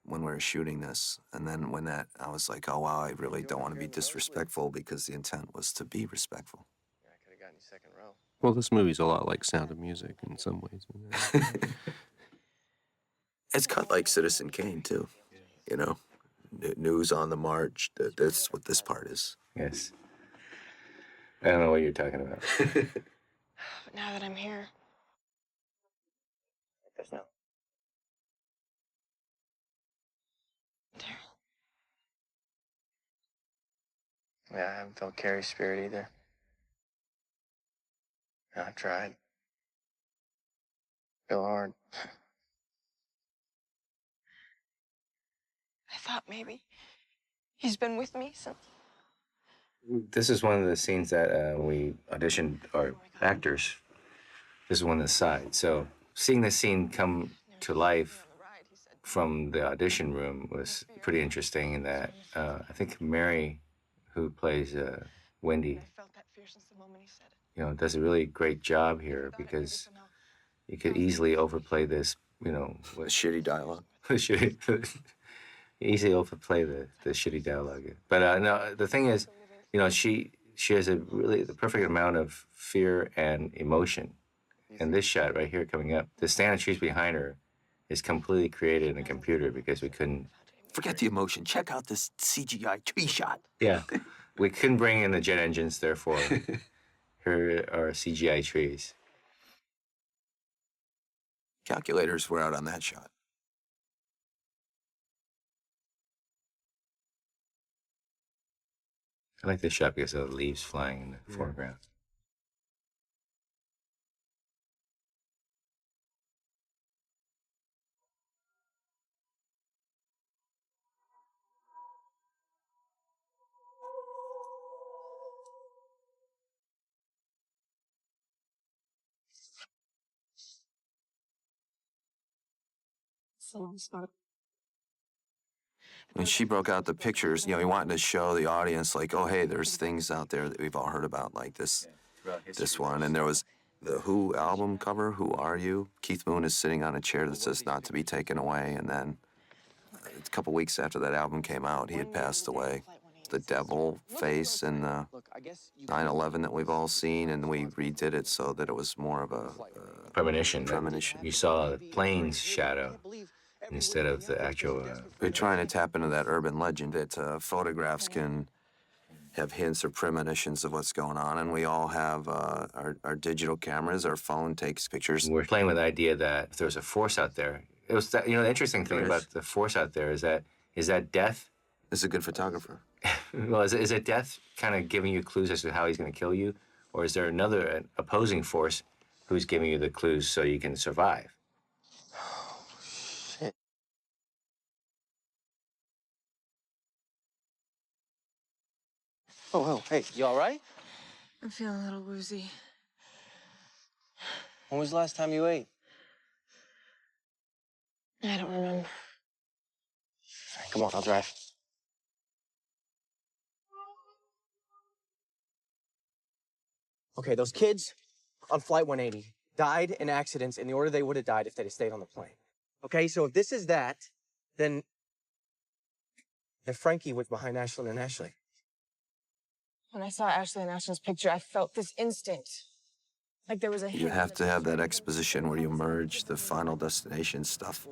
when we were shooting this. And then when I was like, oh, wow, I really don't want to be disrespectful, because the intent was to be respectful. I could have gotten you second row. Well, this movie's a lot like Sound of Music in some ways. It's cut like Citizen Kane, too. You know, news on the march. That's what this part is. Yes. I don't know what you're talking about. But now that I'm here, There's no. there. Yeah, I haven't felt Carrie's spirit either. I tried. Feel hard. I thought maybe he's been with me since. This is one of the scenes that we auditioned our actors. This is one of the sides. So seeing the scene come to life from the audition room was pretty interesting in that I think Mary, who plays Wendy, I felt that fear since the moment he said it. you know, does a really great job here because you could easily overplay this, you know, with Shitty dialogue. easily overplay the shitty dialogue. But no, the thing is, you know, she has the perfect amount of fear and emotion. And this shot right here coming up, the stand of trees behind her is completely created in a computer because we couldn't. Forget the emotion. Check out this CGI tree shot. Yeah, we couldn't bring in the jet engines, therefore, here are CGI trees. Calculators were out on that shot. I like this shot because of the leaves flying in the foreground. When she broke out the pictures, you know, we wanted to show the audience, like, oh, hey, there's things out there that we've all heard about, like this one. And there was the Who album cover, Who Are You? Keith Moon is sitting on a chair that says not to be taken away. And then a couple weeks after that album came out, he had passed away. The devil face in the 9/11 that we've all seen, and we redid it so that it was more of a Premonition. premonition. You saw the plane's shadow instead of the actual. We're trying to tap into that urban legend that photographs can have hints or premonitions of what's going on, and we all have our digital cameras. Our phone takes pictures. We're playing with the idea that if there's a force out there, it was that, you know, the interesting thing about the force out there is that death. This is a good photographer. Well, is it death kind of giving you clues as to how he's going to kill you, or is there another opposing force who's giving you the clues so you can survive? Shit. Oh, hey, you all right? I'm feeling a little woozy. When was the last time you ate? I don't remember. All right, come on, I'll drive. Okay, those kids on Flight 180 died in accidents in the order they would have died if they'd have stayed on the plane. Okay, so if this is that, then Frankie was behind Ashlyn and Ashley. When I saw Ashley and Ashton's picture, I felt this instinct. Like there was a You have to have that exposition where you merge the Final Destination stuff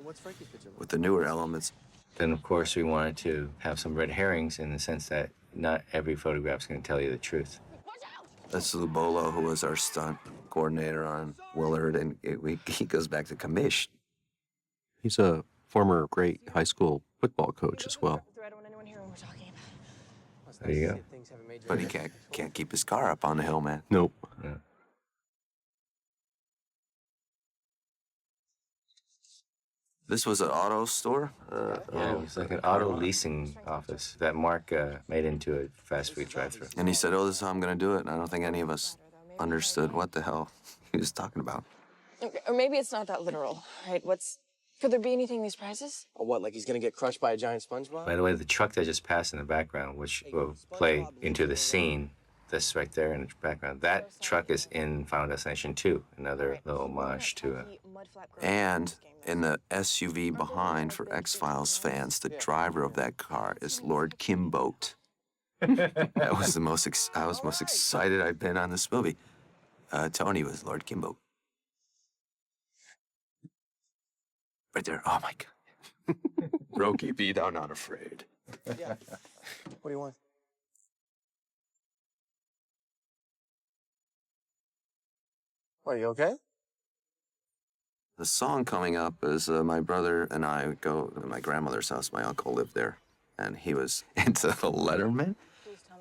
with the newer elements. Then, of course, we wanted to have some red herrings in the sense that not every photograph's going to tell you the truth. That's Lou Bolo, who was our stunt coordinator on Willard, and he goes back to commish. He's a former great high school football coach as well. There you go. But he can't keep his car up on the hill, man. Nope. Yeah. This was an auto store? Yeah, it was like an auto leasing office that Mark made into a fast food drive-thru. And he said, oh, this is how I'm going to do it. And I don't think any of us understood what the hell he was talking about. Or maybe it's not that literal, right? Could there be anything in these prizes? Or what, like he's gonna get crushed by a giant SpongeBob? By the way, the truck that just passed in the background, which will play into the scene, this right there in the background, that truck is in Final Destination 2, another little homage to And in the SUV behind, for X-Files fans, the driver of that car is Lord Kimboat. That was I was most excited I've been on this movie. Tony was Lord Kimboat. Right there. Oh my God. Roki, be thou not afraid. Yeah. What do you want? What, are you okay? The song coming up is my brother and I would go to my grandmother's house. My uncle lived there, and he was into the Letterman.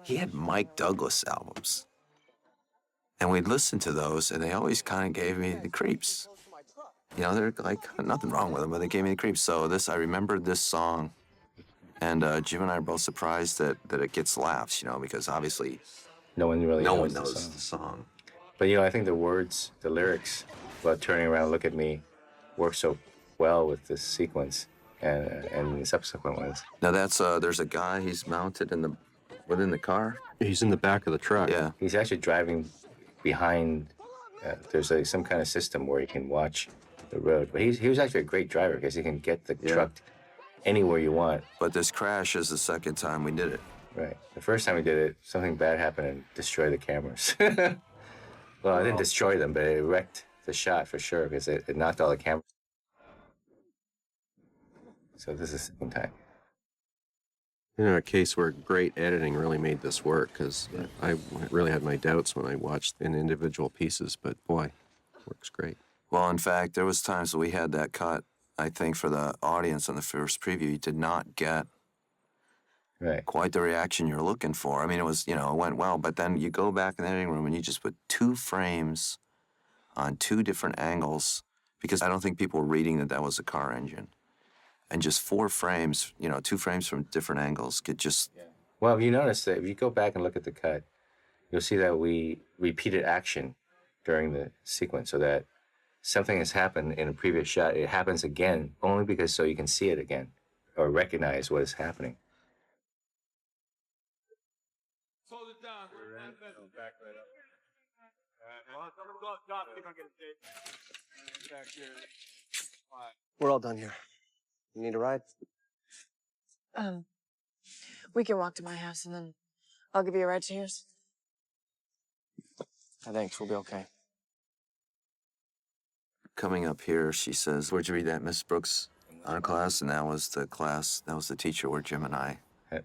He had Mike Douglas albums. And we'd listen to those, and they always kind of gave me the creeps. You know, they're like, nothing wrong with them, but they gave me the creeps. So I remembered this song, and Jim and I are both surprised that it gets laughs, you know, because obviously no one really no one knows knows the song. But, you know, I think the words, the lyrics about turning around, look at me, work so well with this sequence and the subsequent ones. Now there's a guy, he's mounted within the car. He's in the back of the truck. Yeah. He's actually driving behind. There's some kind of system where you can watch the road. But he was actually a great driver because he can get the truck anywhere you want. But this crash is the second time we did it. Right. The first time we did it, something bad happened and destroyed the cameras. Well, I didn't destroy them, but it wrecked the shot for sure because it knocked all the cameras. So this is the second time. You know, a case where great editing really made this work, because I really had my doubts when I watched in individual pieces, but boy, works great. Well, in fact, there was times that we had that cut, I think, for the audience on the first preview. You did not get quite the reaction you're looking for. I mean, it was, you know, it went well, but then you go back in the editing room and you just put 2 frames on 2 different angles, because I don't think people were reading that was a car engine. And just 4 frames, you know, 2 frames from different angles could just... Well, if you notice that if you go back and look at the cut, you'll see that we repeated action during the sequence so that something has happened in a previous shot. It happens again only because so you can see it again or recognize what is happening. Hold it down. Back right up. We're all done here. You need a ride? We can walk to my house and then I'll give you a ride to yours. Thanks, we'll be okay. Coming up here, she says, where'd you read that, Miss Brooks? Honor class, and that was the teacher where Jim and I...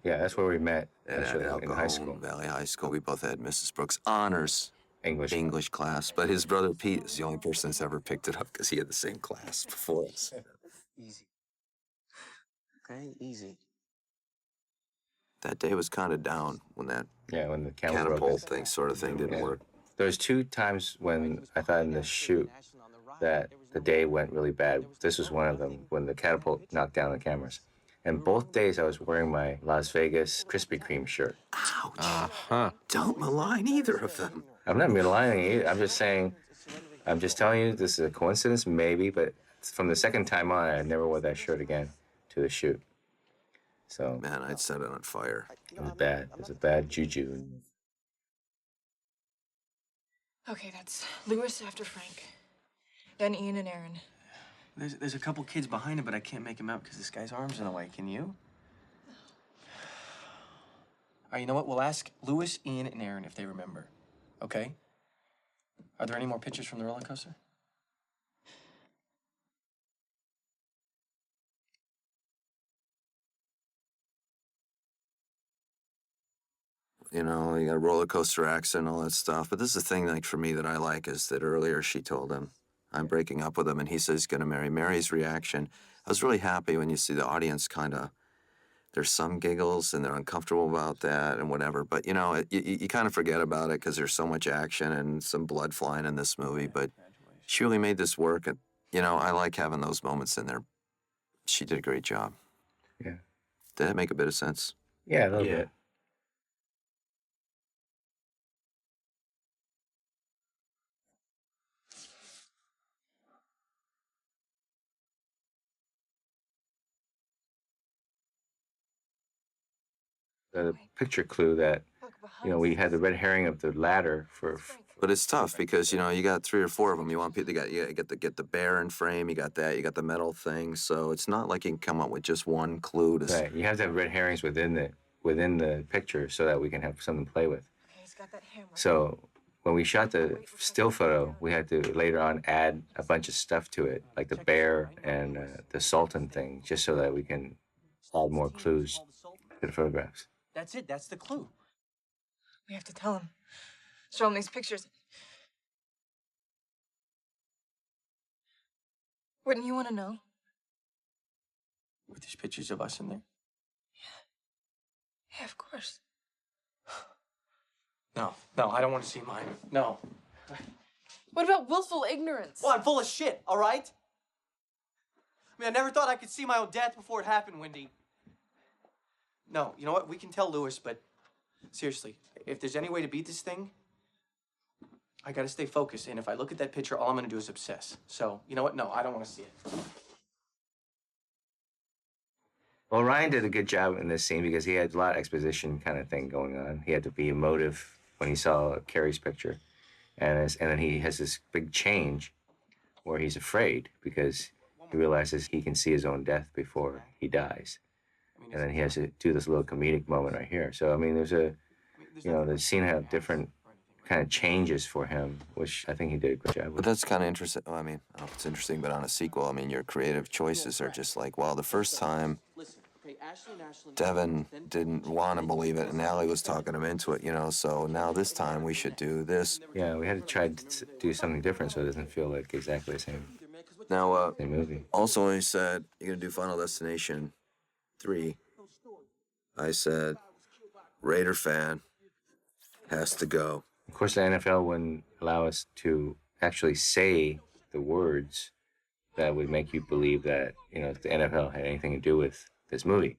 Yeah, that's where we met, at actually, El in high school. Valley High School. We both had Mrs. Brooks honors English class, but his brother Pete is the only person that's ever picked it up because he had the same class before us. Easy. Okay, easy. That day was kind of down when when the camera broke. catapult thing sort of thing didn't work. There was 2 times when I thought in the shoot that the day went really bad. This was one of them, when the catapult knocked down the cameras. And both days I was wearing my Las Vegas Krispy Kreme shirt. Ouch. Don't malign either of them. I'm not maligning either. I'm just saying I'm just telling you, this is a coincidence, maybe, but from the second time on, I never wore that shirt again to the shoot. So Man, I'd set it on fire. it was bad. It was a bad juju. Okay, that's Lewis after Frank. Then Ian and Aaron. There's a couple kids behind him, but I can't make him out because this guy's arm's in the way. Can you? All right, you know what? We'll ask Lewis, Ian, and Aaron if they remember. Okay? Are there any more pictures from the roller coaster? You know, you got a roller coaster accident, all that stuff. But this is the thing, like, for me that I like is that earlier she told him, I'm breaking up with him, and he says he's going to marry. Mary's reaction, I was really happy when you see the audience kind of, there's some giggles and they're uncomfortable about that and whatever. But, you know, you kind of forget about it because there's so much action and some blood flying in this movie. But she really made this work. And, you know, I like having those moments in there. She did a great job. Yeah. Did that make a bit of sense? Yeah, a little bit. The picture clue that, you know, we had the red herring of the ladder for. But it's tough because, you know, you got 3 or 4 of them. You want people to get the bear in frame. You got that. You got the metal thing. So it's not like you can come up with just one clue to. Right. You have to have red herrings within the picture so that we can have something to play with. Okay, he's got that hammer. So when we shot the still photo, we had to later on add a bunch of stuff to it, like the bear and the sultan thing, just so that we can add more clues to the photographs. That's it. That's the clue. We have to tell him. Show him these pictures. Wouldn't you want to know? With these pictures of us in there? Yeah, of course. No, I don't want to see mine. No. What about willful ignorance? Well, I'm full of shit, all right? I mean, I never thought I could see my own death before it happened, Wendy. No, you know what? We can tell Lewis, but seriously, if there's any way to beat this thing, I gotta stay focused. And if I look at that picture, all I'm gonna do is obsess. So, you know what? No, I don't want to see it. Well, Ryan did a good job in this scene because he had a lot of exposition kind of thing going on. He had to be emotive when he saw Carrie's picture. And then he has this big change where he's afraid because he realizes he can see his own death before he dies. And then he has to do this little comedic moment right here. So, I mean, the scene had different kind of changes for him, which I think he did a good job with. But that's kind of interesting. Well, I mean, I don't know if it's interesting, but on a sequel, I mean, your creative choices are just like, well, the first time, Devin didn't want to believe it, and Allie was talking him into it, you know, so now this time we should do this. Yeah, we had to try to do something different so it doesn't feel like exactly the same, Now, same movie. also when he said, you're going to do Final Destination 3, I said, Raider fan has to go. Of course, the NFL wouldn't allow us to actually say the words that would make you believe that, you know, the NFL had anything to do with this movie.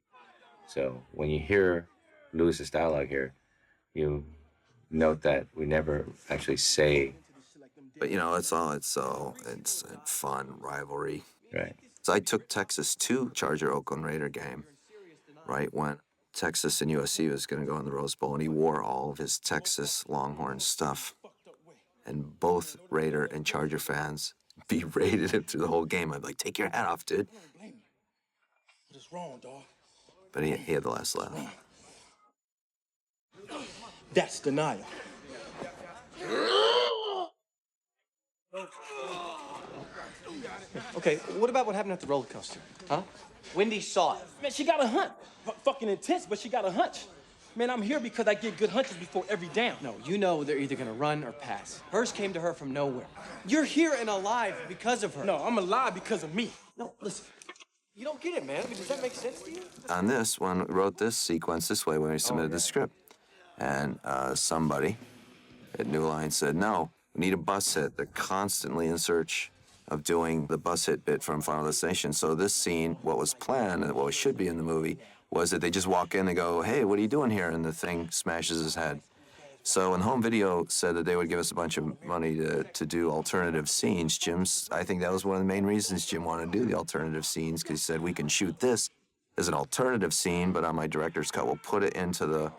So when you hear Lewis's dialogue here, you note that we never actually say. But, you know, it's fun, rivalry. Right. So I took Texas to Charger Oakland Raider game, right when Texas and USC was going to go in the Rose Bowl, and he wore all of his Texas Longhorn stuff. And both Raider and Charger fans berated him through the whole game. I'd be like, take your hat off, dude. What is wrong, dog? But he had the last laugh. That's denial. Okay, what about what happened at the roller coaster? Huh? Wendy saw it. Man, she got a hunch. Fucking intense, but she got a hunch. Man, I'm here because I get good hunches before every down. No, you know they're either gonna run or pass. Hers came to her from nowhere. You're here and alive because of her. No, I'm alive because of me. No, listen. You don't get it, man. I mean, does that make sense to you? On this, when we wrote this sequence this way when we submitted the script, and somebody at New Line said, no, we need a bus hit. They're constantly in search of doing the bus hit bit from Final Destination. So this scene, what was planned and what should be in the movie, was that they just walk in and go, hey, what are you doing here? And the thing smashes his head. So when home video said that they would give us a bunch of money to do alternative scenes, I think that was one of the main reasons Jim wanted to do the alternative scenes, because he said, we can shoot this as an alternative scene, but on my director's cut, we'll put it into the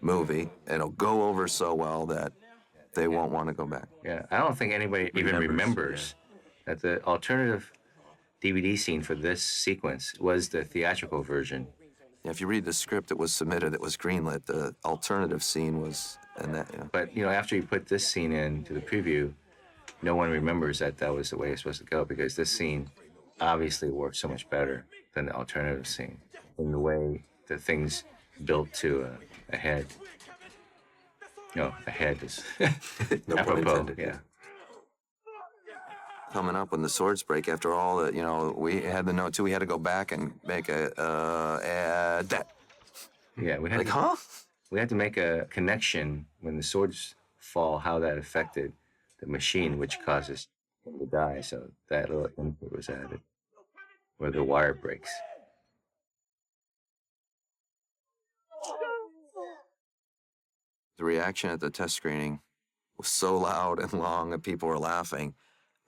movie, and it'll go over so well that they won't want to go back. Yeah, I don't think anybody even remembers that the alternative DVD scene for this sequence was the theatrical version. If you read the script that was submitted, that was greenlit, the alternative scene was, But, after you put this scene into the preview, no one remembers that that was the way it's supposed to go, because this scene obviously worked so much better than the alternative scene in the way the things built to a head. No, a head is No pun apropos, intended. yeah. Coming up when the swords break, after all that, we had the note too, we had to go back and make that. Yeah, we had Like, huh? We had to make a connection when the swords fall, how that affected the machine, which causes him to die. So that little input was added, where the wire breaks. The reaction at the test screening was so loud and long and people were laughing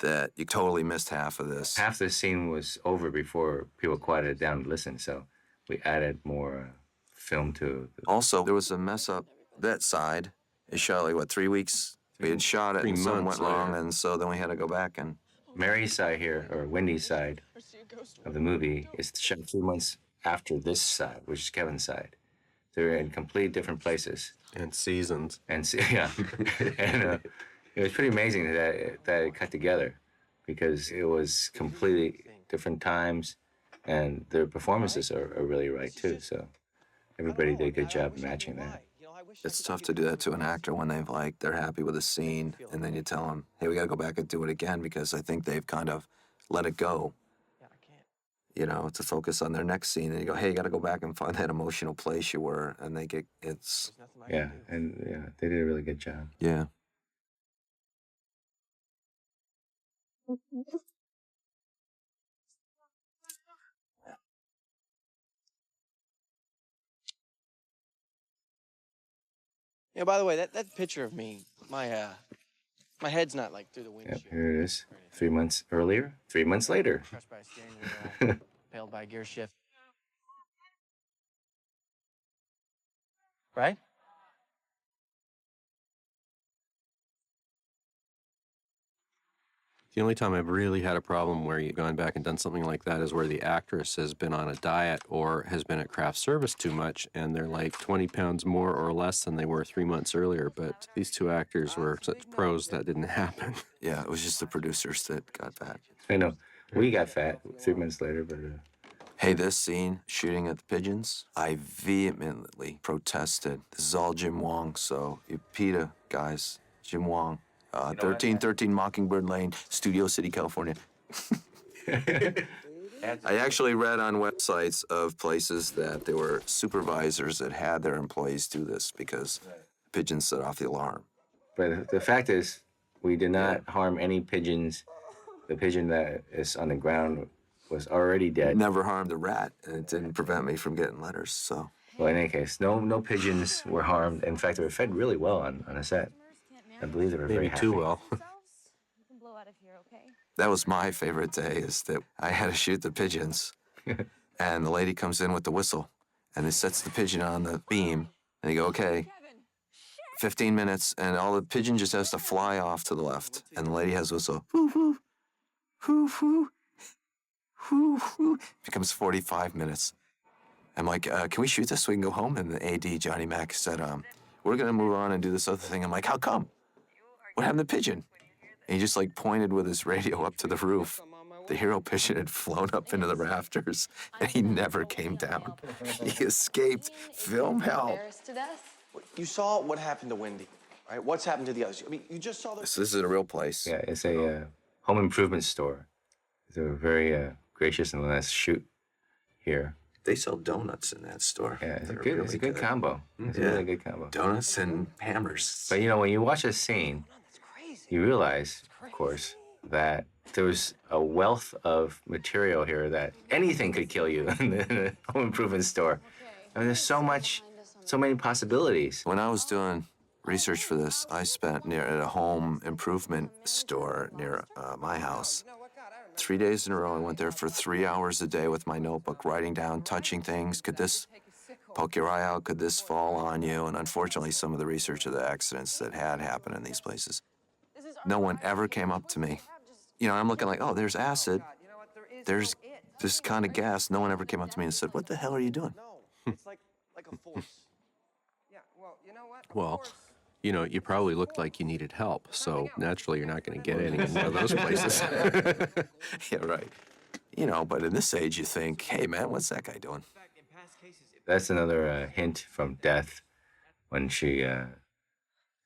that you totally missed half of this. Half the scene was over before people quieted down to listen, so we added more film to it. Also, there was a mess up that side. It shot like, 3 weeks? We had shot it 3 and something went months wrong, later. and so then we had to go back and... Mary's side here, or Wendy's side of the movie, is shot 3 months after this side, which is Kevin's side. They're in completely different places. And seasons. Yeah. And it was pretty amazing that it cut together, because it was completely different times, and their performances are really right, too. So everybody did a good job of matching that. It's tough to do that to an actor when they're happy with a scene, and then you tell them, hey, we got to go back and do it again, because I think they've kind of let it go, to focus on their next scene. And you go, hey, you got to go back and find that emotional place you were, and they get, it's... Yeah, and they did a really good job. Yeah. Yeah, by the way, that picture of me, my head's not like through the windshield. Yep, here it is. 3 months earlier, 3 months later. Crushed by a steering wheel, impaled by a gear shift. Right? The only time I've really had a problem where you've gone back and done something like that is where the actress has been on a diet or has been at craft service too much, and they're like 20 pounds more or less than they were 3 months earlier. But these two actors were such pros that didn't happen. Yeah, it was just the producers that got fat. I know. We got fat 3 months later, but... Hey, this scene, shooting at the Pigeons, I vehemently protested. This is all Jim Wong, so you PETA guys, Jim Wong. 1313 Mockingbird Lane, Studio City, California. I actually read on websites of places that there were supervisors that had their employees do this because pigeons set off the alarm. But the fact is, we did not harm any pigeons. The pigeon that is on the ground was already dead. Never harmed a rat, and it didn't prevent me from getting letters, so. Well, in any case, no pigeons were harmed. In fact, they were fed really well on a set. I believe they were very Maybe happy. too well. That was my favorite day, is that I had to shoot the pigeons, and the lady comes in with the whistle, and it sets the pigeon on the beam, and you go, okay, 15 minutes, and all the pigeon just has to fly off to the left, and the lady has whistle, whoo, whoo, whoo, whoo, whoo, whoo. Becomes 45 minutes. I'm like, can we shoot this so we can go home? And the AD, Johnny Mac, said, we're gonna move on and do this other thing. I'm like, how come? What happened to the pigeon? And he just like pointed with his radio up to the roof. The hero pigeon had flown up into the rafters, and he never came down. He escaped. Film hell. You saw what happened to Wendy, right? What's happened to the others? I mean, you just saw the... So this is a real place. Yeah, it's a home improvement store. They were very gracious and let's shoot here. They sell donuts in that store. Yeah, it's a They're good combo. It's a really good combo. Donuts and hammers. But when you watch this scene, you realize, of course, that there was a wealth of material here that anything could kill you in the home improvement store. I mean, there's so many possibilities. When I was doing research for this, I spent at a home improvement store near my house. 3 days in a row, I went there for 3 hours a day with my notebook, writing down, touching things. Could this poke your eye out? Could this fall on you? And unfortunately, some of the research of the accidents that had happened in these places. No one ever came up to me. You know, I'm looking like, oh, there's acid. There's this kind of gas. No one ever came up to me and said, what the hell are you doing? Well, you know, you probably looked like you needed help, so naturally you're not going to get any in one of those places. Yeah, right. You know, but in this age, you think, hey, man, what's that guy doing? That's another hint from Death when she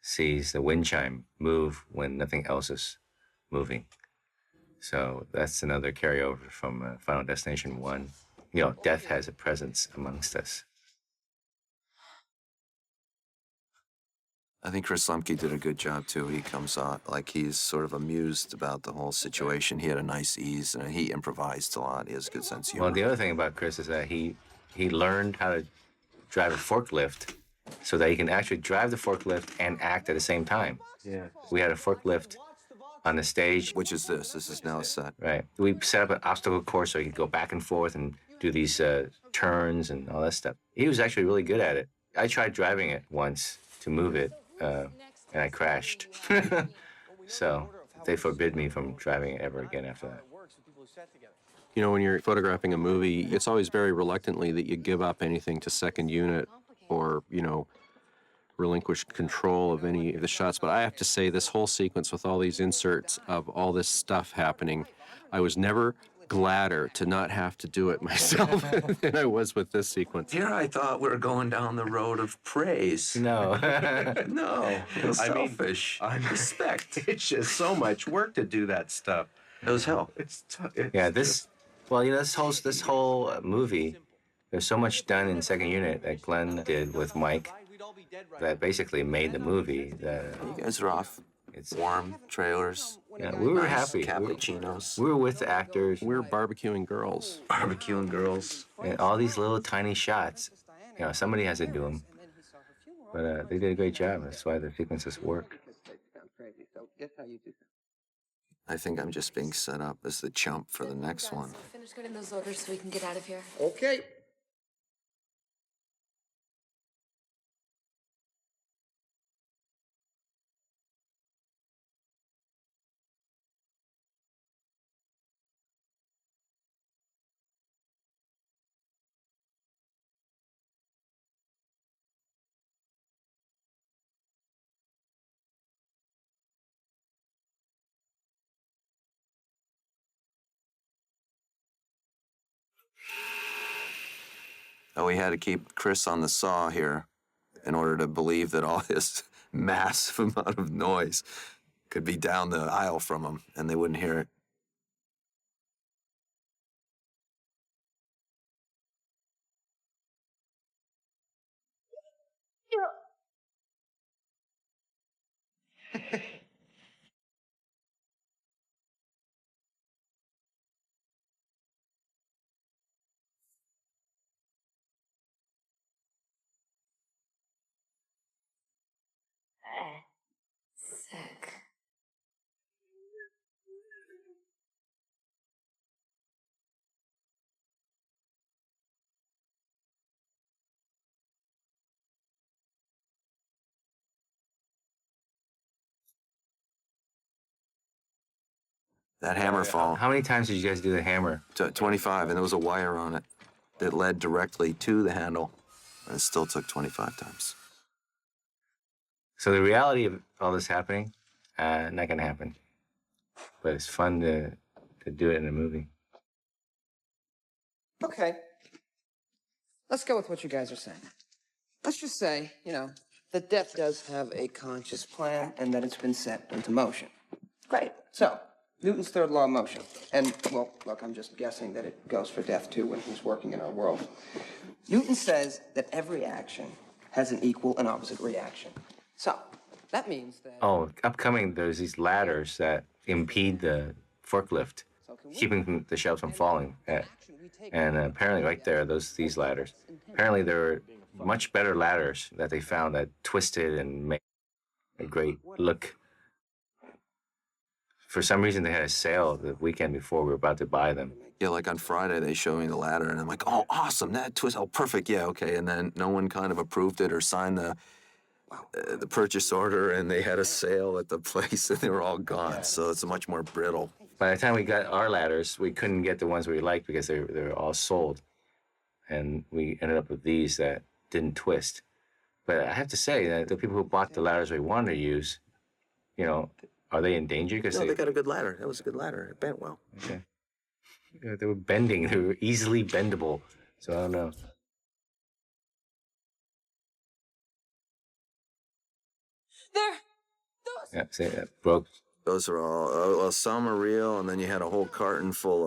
sees the wind chime move when nothing else is moving. So that's another carryover from Final Destination 1. You know, Death has a presence amongst us. I think Chris Lemke did a good job, too. He comes out like he's sort of amused about the whole situation. He had a nice ease, and he improvised a lot. He has a good sense of humor. Well, the other thing about Chris is that he learned how to drive a forklift so that he can actually drive the forklift and act at the same time. Yeah. We had a forklift on the stage. Which is this? This is now a set. Right. We set up an obstacle course so he could go back and forth and do these turns and all that stuff. He was actually really good at it. I tried driving it once to move it, and I crashed. So they forbid me from driving it ever again after that. You know, when you're photographing a movie, it's always very reluctantly that you give up anything to second unit or, you know, relinquish control of any of the shots. But I have to say, this whole sequence with all these inserts of all this stuff happening, I was never gladder to not have to do it myself than I was with this sequence. Here I thought we were going down the road of praise. No. No, selfish. Respect. It's just so much work to do that stuff. It was hell. Yeah, well, you know, this whole movie, there's so much done in second unit that Glenn did with Mike that basically made the movie. You guys are off. It's warm trailers. Yeah, we were happy. Cappuccinos. We were with the actors. We were barbecuing girls. Barbecuing girls. And all these little tiny shots. You know, somebody has to do them. But they did a great job. That's why the sequences work. I think I'm just being set up as the chump for the next one. Finish getting those orders so we can get out of here. Okay. Oh, we had to keep Chris on the saw here in order to believe that all his massive amount of noise could be down the aisle from him, and they wouldn't hear it. Sick. That hammer fall. How many times did you guys do the hammer? 25, and there was a wire on it that led directly to the handle, and it still took 25 times. So the reality of all this happening, not going to happen. But it's fun to do it in a movie. Okay. Let's go with what you guys are saying. Let's just say, you know, that death does have a conscious plan and that it's been set into motion. Great. So, Newton's third law of motion. And, well, look, I'm just guessing that it goes for death, too, when he's working in our world. Newton says that every action has an equal and opposite reaction. So, that means that... Oh, upcoming, there's these ladders that impede the forklift, keeping the shelves from falling. And apparently right there, these ladders. Apparently there are much better ladders that they found that twisted and made a great look. For some reason, they had a sale the weekend before we were about to buy them. Yeah, like on Friday, they showed me the ladder, and I'm like, oh, awesome, that twist, oh, perfect, yeah, okay. And then no one kind of approved it or signed the purchase order, and they had a sale at the place, and they were all gone. So it's much more brittle. By the time we got our ladders, we couldn't get the ones we liked because they were all sold. And we ended up with these that didn't twist. But I have to say that the people who bought the ladders we wanted to use, you know, are they in danger? Because No, they got a good ladder. That was a good ladder. It bent well. Okay. Yeah, they were bending. They were easily bendable. So I don't know. There. Yeah, see, that broke. Those are all, well, some are real, and then you had a whole carton full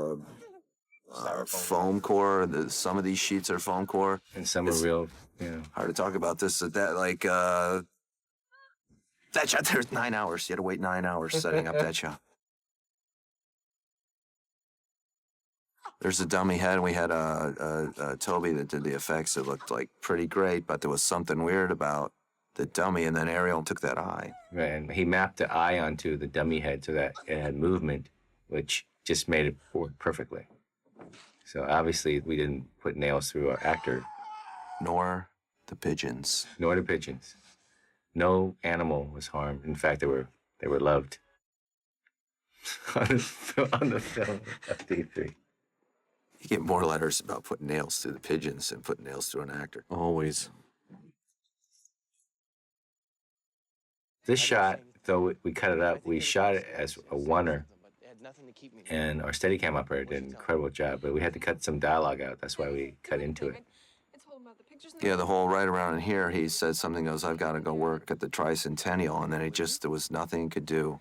of foam core. Some of these sheets are foam core. And some are real, you know. Hard to talk about this. That shot there's 9 hours. You had to wait 9 hours setting up that shot. There's a dummy head. We had Toby that did the effects. It looked like pretty great, but there was something weird about the dummy, and then Ariel took that eye. Right, and he mapped the eye onto the dummy head so that it had movement, which just made it work perfectly. So obviously we didn't put nails through our actor. Nor the pigeons. Nor the pigeons. No animal was harmed. In fact, they were loved on the film of D3. You get more letters about putting nails through the pigeons than putting nails through an actor. Always. This shot, though we cut it up, we shot it as a oneer, and our Steadicam operator did an incredible job, but we had to cut some dialogue out. That's why we cut into it. Yeah, the whole right around in here, he said something goes, I've got to go work at the Tricentennial, and then there was nothing he could do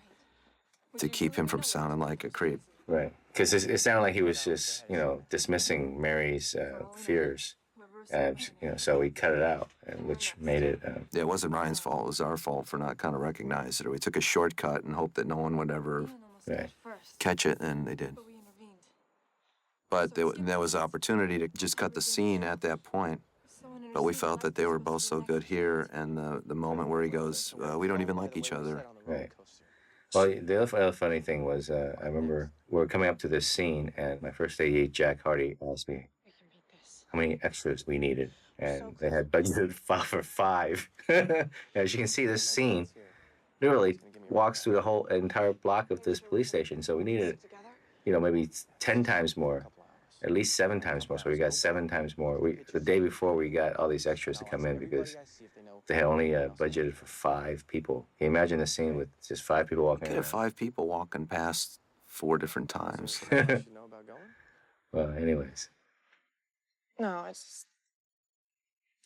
to keep him from sounding like a creep. Right, because it sounded like he was just, you know, dismissing Mary's fears. So we cut it out, which made it... Yeah, it wasn't Ryan's fault. It was our fault for not kind of recognizing it. We took a shortcut and hoped that no one would ever catch it, and they did. But there was opportunity to just cut the scene at that point. But we felt that they were both so good here, and the moment where he goes, we don't even like each other. Right. Well, the other funny thing was, I remember we were coming up to this scene, and my first AD, Jack Hardy, asked me how many extras we needed, and they had budgeted for 5. As you can see, this scene literally walks through the whole entire block of this police station, so we needed, you know, maybe 10 times more, at least 7 times more, so we got 7 times more. The day before, we got all these extras to come in because they had only budgeted for 5 people. Can you imagine the scene with just 5 people walking You around? had 5 people walking past 4 different times. Well, anyways. No,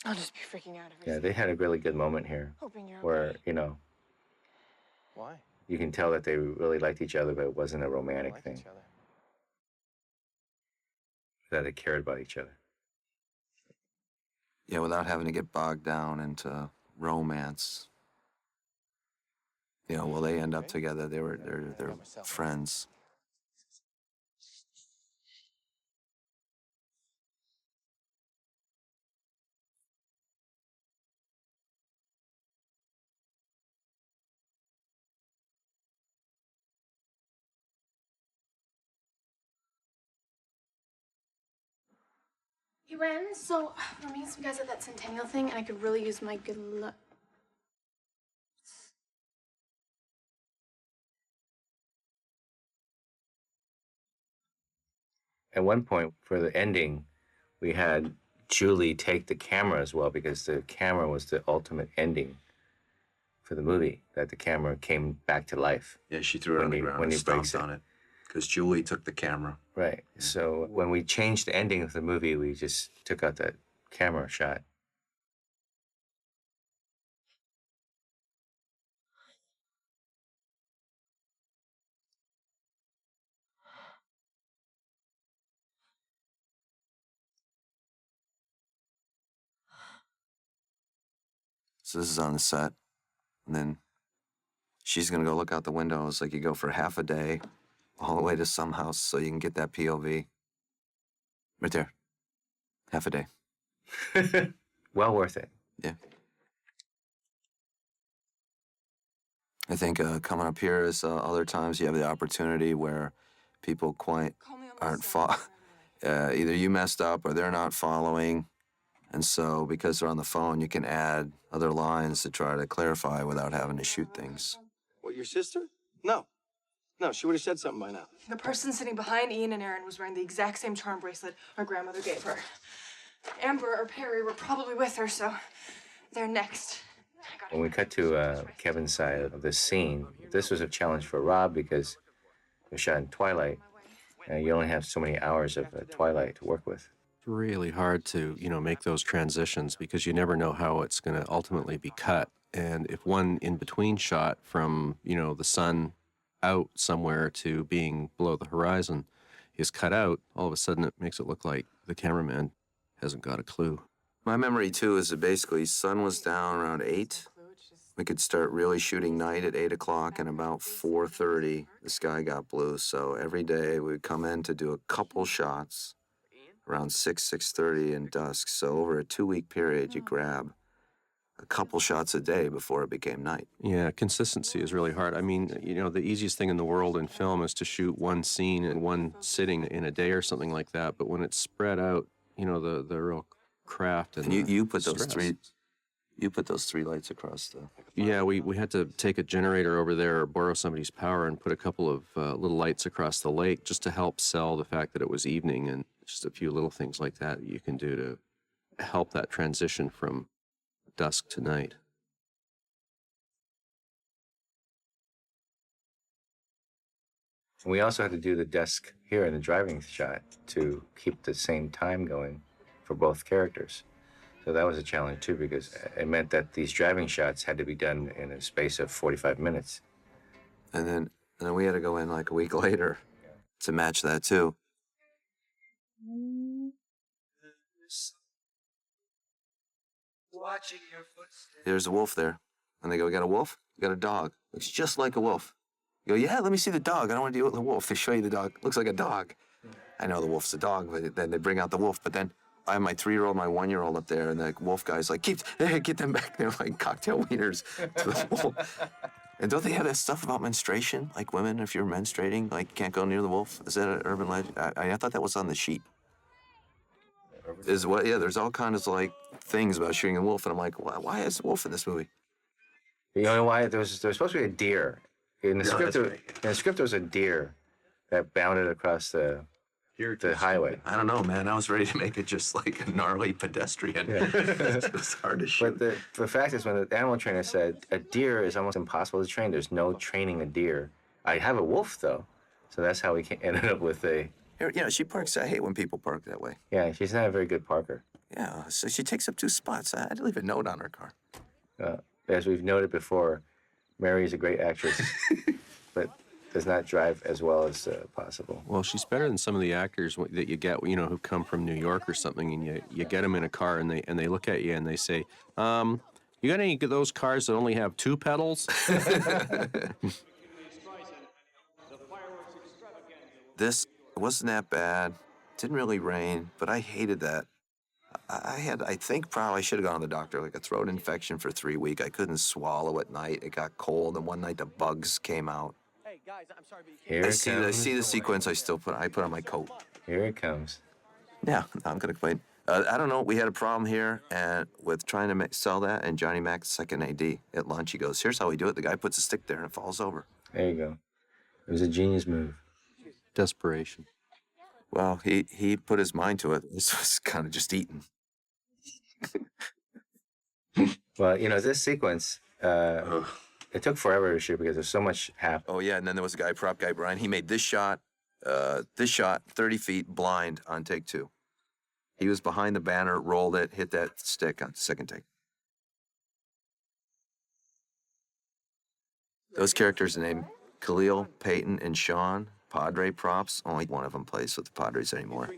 I'll just be freaking out every Yeah, they had a really good moment here Hoping you're where, okay. you know, Why? you can tell that they really liked each other, but it wasn't a romantic thing. That they cared about each other. Yeah, without having to get bogged down into romance. You know, will they end up together? They're friends. Hey, Ren, so we're meeting some guys at that Centennial thing, and I could really use my good luck. At one point, for the ending, we had Julie take the camera as well because the camera was the ultimate ending for the movie, that the camera came back to life. Yeah, she threw it on the ground and stomped on it. Because Julie took the camera. Right. So when we changed the ending of the movie, we just took out that camera shot. So this is on the set. And then she's going to go look out the window. It's like you go for half a day all the way to some house so you can get that POV. Right there. Half a day. Well worth it. Yeah. I think coming up here is other times you have the opportunity where people quite aren't either you messed up or they're not following. And so because they're on the phone, you can add other lines to try to clarify without having to shoot things. What, your sister? No. No, she would have said something by now. The person sitting behind Ian and Aaron was wearing the exact same charm bracelet our grandmother gave her. Amber or Perry were probably with her, so they're next. When we cut to Kevin's side of the scene, this was a challenge for Rob because it was shot in twilight. You only have so many hours of twilight to work with. It's really hard to, make those transitions because you never know how it's going to ultimately be cut. And if one in-between shot from, the sun out somewhere to being below the horizon is cut out, all of a sudden it makes it look like the cameraman hasn't got a clue. My memory, too, is that basically sun was down around 8. We could start really shooting night at 8 o'clock, and about 4:30, the sky got blue. So every day we would come in to do a couple shots around 6:30 and dusk. So over a 2-week period, you grab a couple shots a day before it became night. Yeah, consistency is really hard. I mean, the easiest thing in the world in film is to shoot one scene in one sitting in a day or something like that. But when it's spread out, the real craft and you put the those stress. You put those 3 lights across the... Yeah, we had to take a generator over there or borrow somebody's power and put a couple of little lights across the lake just to help sell the fact that it was evening, and just a few little things like that you can do to help that transition from dusk to night. We also had to do the desk here in the driving shot to keep the same time going for both characters. So that was a challenge too, because it meant that these driving shots had to be done in a space of 45 minutes. And then we had to go in like a week later to match that too. There's a wolf there. And they go, "We got a wolf? We got a dog. Looks just like a wolf." You go, "Yeah, let me see the dog. I don't want to deal with the wolf." They show you the dog. Looks like a dog. I know the wolf's a dog, but then they bring out the wolf. But then I have my 3-year-old, my 1-year-old up there, and the wolf guy's like, get them back. They're like cocktail wieners to the wolf. And don't they have that stuff about menstruation? Like women, if you're menstruating, like can't go near the wolf? Is that an urban legend? I thought that was on the sheet. There's all kinds of like things about shooting a wolf, and I'm like, why is a wolf in this movie? You know why? There was supposed to be a deer. In the script, there was a deer that bounded across the highway. I don't know, man. I was ready to make it just like a gnarly pedestrian. Yeah. It was hard to shoot. But the fact is, when the animal trainer said a deer is almost impossible to train, there's no training a deer. I have a wolf, though. So that's how we ended up with a... She parks. I hate when people park that way. Yeah, she's not a very good parker. Yeah, so she takes up 2 spots. I had to leave a note on her car. As we've noted before, Mary is a great actress, but does not drive as well as possible. Well, she's better than some of the actors that you get, who come from New York or something, and you get them in a car and they look at you and they say, "You got any of those cars that only have 2 pedals?" This wasn't that bad. Didn't really rain, but I hated that. I think probably I should have gone to the doctor, like a throat infection for 3 weeks. I couldn't swallow at night. It got cold, and one night the bugs came out. Hey, guys, I'm sorry, but Here it comes. I see the sequence I put on my coat. Here it comes. Yeah, I'm going to complain. I don't know. We had a problem here and with trying to sell that, and Johnny Mac's second AD at lunch, he goes, "Here's how we do it." The guy puts a stick there and it falls over. There you go. It was a genius move. Desperation. Well, he put his mind to it. This was kind of just eating. Well, this sequence, it took forever to shoot because there's so much happening. Oh, yeah, and then there was a guy, prop guy, Brian. He made this shot, 30 feet blind on take 2. He was behind the banner, rolled it, hit that stick on second take. Those characters are named Khalil, Peyton, and Sean. Padre props. Only one of them plays with the Padres anymore.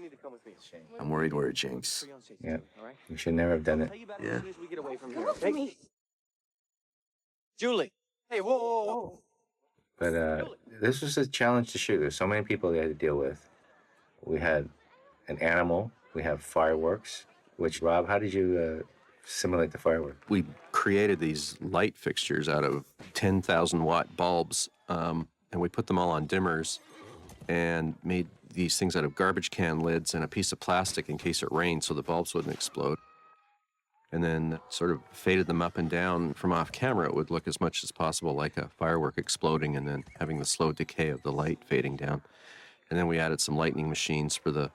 I'm worried we're a jinx. Yeah, we should never have done it. Yeah. Come up to me. Julie. Hey, whoa. But this was a challenge to shoot. There's so many people they had to deal with. We had an animal. We have fireworks. Which, Rob, how did you simulate the fireworks? We created these light fixtures out of 10,000 watt bulbs, and we put them all on dimmers and made these things out of garbage can lids and a piece of plastic in case it rained so the bulbs wouldn't explode. And then sort of faded them up and down. From off camera, it would look as much as possible like a firework exploding and then having the slow decay of the light fading down. And then we added some lightning machines for the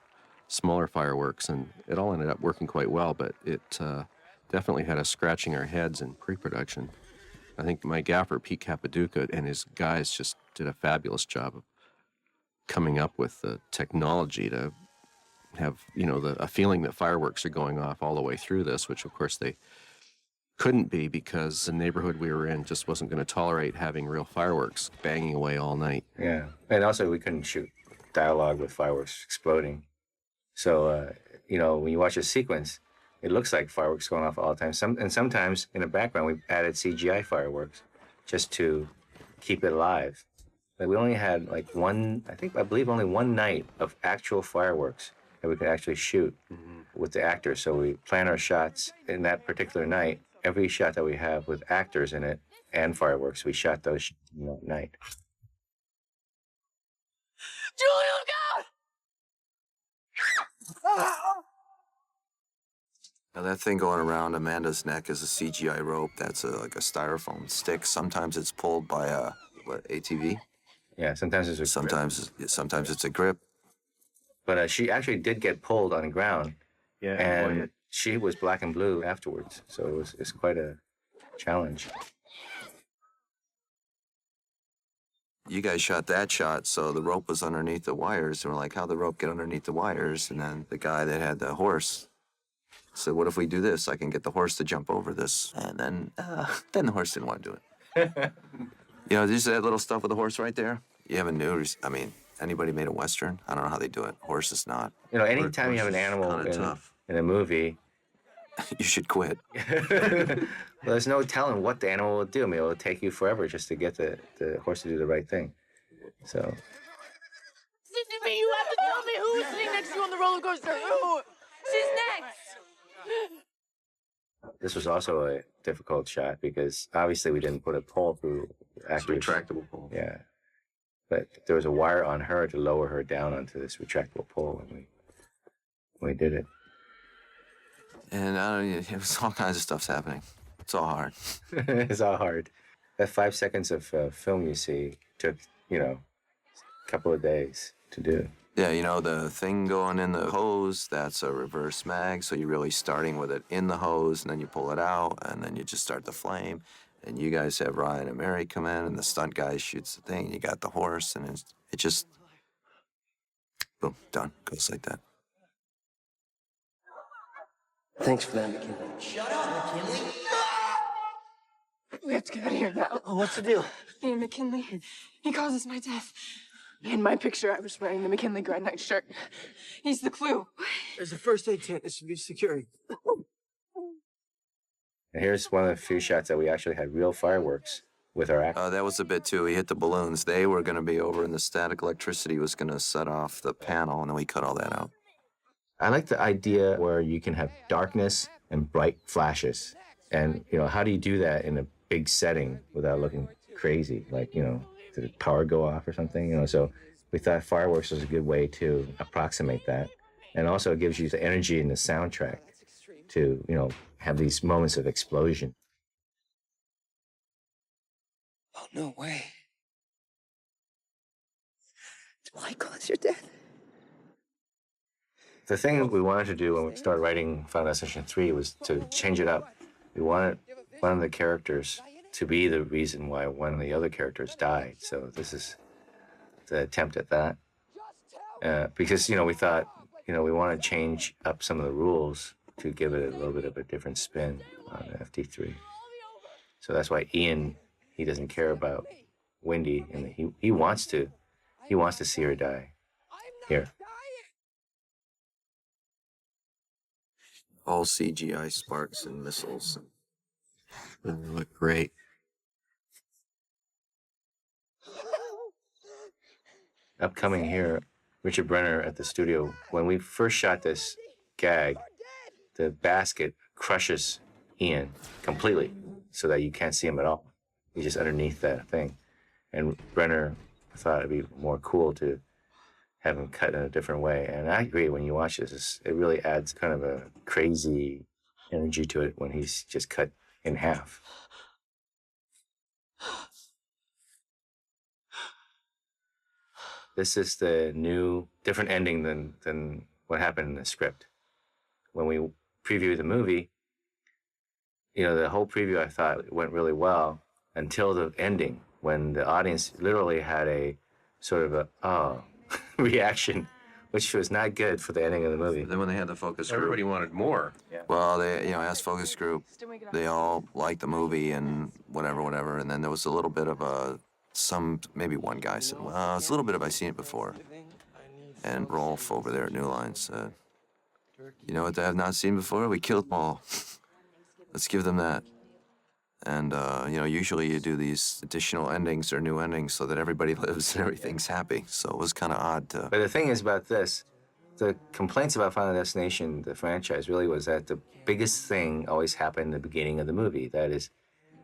smaller fireworks, and it all ended up working quite well, but it definitely had us scratching our heads in pre-production. I think my gaffer, Pete Capaduca, and his guys just did a fabulous job of coming up with the technology to have, a feeling that fireworks are going off all the way through this, which of course they couldn't be because the neighborhood we were in just wasn't going to tolerate having real fireworks banging away all night. Yeah, and also we couldn't shoot dialogue with fireworks exploding. So, when you watch a sequence, it looks like fireworks going off all the time. Sometimes in the background, we added CGI fireworks just to keep it alive. But we only had I believe only one night of actual fireworks that we could actually shoot with the actors. So we plan our shots in that particular night. Every shot that we have with actors in it and fireworks, we shot those in that night. Julie, look out! Now that thing going around Amanda's neck is a CGI rope. That's like a styrofoam stick. Sometimes it's pulled by a ATV. Yeah, sometimes it's a sometimes it's a grip. But she actually did get pulled on the ground. Yeah, and she was black and blue afterwards. So it's quite a challenge. You guys shot that shot, so the rope was underneath the wires. And we're like, how'd the rope get underneath the wires? And then the guy that had the horse said, what if we do this? I can get the horse to jump over this. And then the horse didn't want to do it. Just that little stuff with the horse right there. You haven't noticed. I mean, anybody made a Western? I don't know how they do it. Horse is not. Anytime you have an animal in a movie, you should quit. Well, there's no telling what the animal will do. I mean, it'll take you forever just to get the horse to do the right thing. So. You have to tell me who's sitting next to you on the roller coaster. Who? She's next. This was also a difficult shot because obviously we didn't put a pole through. It's a retractable pole. Yeah. But there was a wire on her to lower her down onto this retractable pole when we did it. And it was all kinds of stuff's happening. It's all hard. It's all hard. That 5 seconds of film you see took, a couple of days to do. Yeah, the thing going in the hose, that's a reverse mag. So you're really starting with it in the hose, and then you pull it out, and then you just start the flame. And you guys have Ryan and Mary come in, and the stunt guy shoots the thing. You got the horse, and it just, boom, done. Goes like that. Thanks for that, McKinley. Shut up, McKinley. We have to get out of here now. Oh, what's the deal? Ian McKinley, he causes my death. In my picture, I was wearing the McKinley Grand Night shirt. He's the clue. There's a first aid tent. This should be security. And here's one of the few shots that we actually had real fireworks with our actors. That was a bit too. He hit the balloons. They were going to be over, and the static electricity was going to set off the panel, and then we cut all that out. I like the idea where you can have darkness and bright flashes. And, how do you do that in a big setting without looking crazy? Like, did the power go off or something? So we thought fireworks was a good way to approximate that. And also it gives you the energy in the soundtrack to, have these moments of explosion. Oh, no way. Do I cause your death? The thing we wanted to do when we started writing Final Destination 3 was to change it up. We wanted one of the characters to be the reason why one of the other characters died. So this is the attempt at that. Because, we thought, we want to change up some of the rules to give it a little bit of a different spin on FD3. So that's why Ian, he doesn't care about Wendy, and he wants to see her die here. All CGI sparks and missiles. They look great. Upcoming here, Richard Brenner at the studio. When we first shot this gag, the basket crushes Ian completely. so that you can't see him at all. He's just underneath that thing. And Brenner thought it'd be more cool to have him cut in a different way. And I agree, when you watch this, it really adds kind of a crazy energy to it when he's just cut in half. This is the new, different ending than what happened in the script. When we previewed the movie, you know, the whole preview I thought went really well until the ending, when the audience literally had a sort of a, oh, reaction, which was not good for the ending of the movie. Then when they had the focus group, everybody wanted more. Yeah. Well, they, you know, as focus group, they all liked the movie and whatever. And then there was a little bit of maybe one guy said, well, it's a little bit of I've seen it before. And Rolf over there at New Line said, you know what they have not seen before? We killed them all. Let's give them that. And, you know, usually you do these additional endings or new endings so that everybody lives and everything's happy. So it was kind of odd to... But the thing is about this, the complaints about Final Destination, the franchise, really was that the biggest thing always happened in the beginning of the movie. That is,